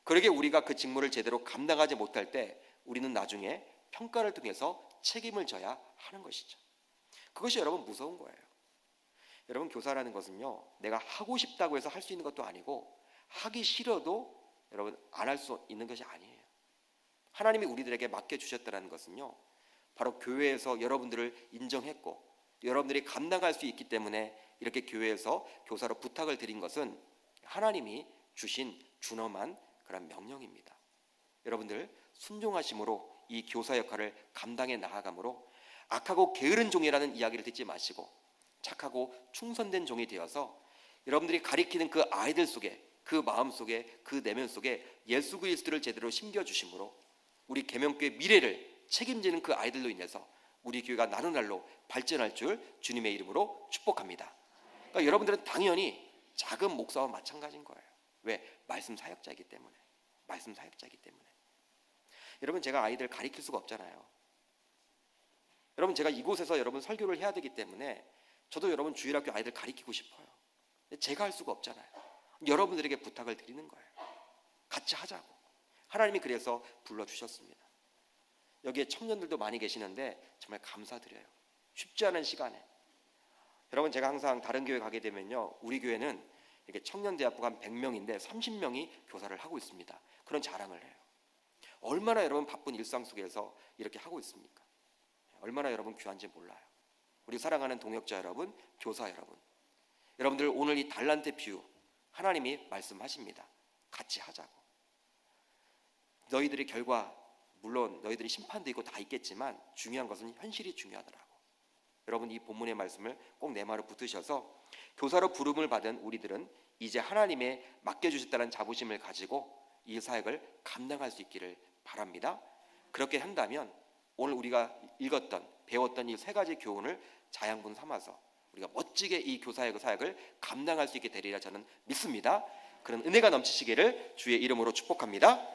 그러게 우리가 그 직무를 제대로 감당하지 못할 때 우리는 나중에 평가를 통해서 책임을 져야 하는 것이죠. 그것이 여러분 무서운 거예요. 여러분, 교사라는 것은요, 내가 하고 싶다고 해서 할 수 있는 것도 아니고 하기 싫어도 여러분 안 할 수 있는 것이 아니에요. 하나님이 우리들에게 맡겨주셨다는 것은요, 바로 교회에서 여러분들을 인정했고 여러분들이 감당할 수 있기 때문에 이렇게 교회에서 교사로 부탁을 드린 것은 하나님이 주신 준엄한 그런 명령입니다. 여러분들 순종하심으로 이 교사 역할을 감당해 나아가므로 악하고 게으른 종이라는 이야기를 듣지 마시고 착하고 충성된 종이 되어서 여러분들이 가리키는 그 아이들 속에, 그 마음 속에, 그 내면 속에 예수 그리스도를 제대로 심겨주심으로 우리 계명교회 미래를 책임지는 그 아이들로 인해서 우리 교회가 나누날로 발전할 줄 주님의 이름으로 축복합니다. 그러니까 여러분들은 당연히 작은 목사와 마찬가지인 거예요. 왜? 말씀 사역자이기 때문에. 말씀 사역자이기 때문에. 여러분, 제가 아이들 가리킬 수가 없잖아요. 여러분, 제가 이곳에서 여러분 설교를 해야 되기 때문에 저도 여러분 주일학교 아이들 가리키고 싶어요. 제가 할 수가 없잖아요. 여러분들에게 부탁을 드리는 거예요. 같이 하자고. 하나님이 그래서 불러주셨습니다. 여기에 청년들도 많이 계시는데 정말 감사드려요. 쉽지 않은 시간에. 여러분, 제가 항상 다른 교회 가게 되면요, 우리 교회는 이렇게 청년대학부가 한 100명인데 30명이 교사를 하고 있습니다. 그런 자랑을 해요. 얼마나 여러분 바쁜 일상 속에서 이렇게 하고 있습니까? 얼마나 여러분 귀한지 몰라요. 우리 사랑하는 동역자 여러분, 교사 여러분, 여러분들 오늘 이 달란트 비유 하나님이 말씀하십니다. 같이 하자고. 너희들의 결과, 물론 너희들이 심판도 있고 다 있겠지만 중요한 것은 현실이 중요하더라고. 여러분, 이 본문의 말씀을 꼭 내 마음에 붙으셔서 교사로 부름을 받은 우리들은 이제 하나님의 맡겨주셨다는 자부심을 가지고 이 사역을 감당할 수 있기를 바랍니다. 그렇게 한다면 오늘 우리가 읽었던, 배웠던 이 세 가지 교훈을 자양분 삼아서 우리가 멋지게 이 교사의 사역을 감당할 수 있게 되리라 저는 믿습니다. 그런 은혜가 넘치시기를 주의 이름으로 축복합니다.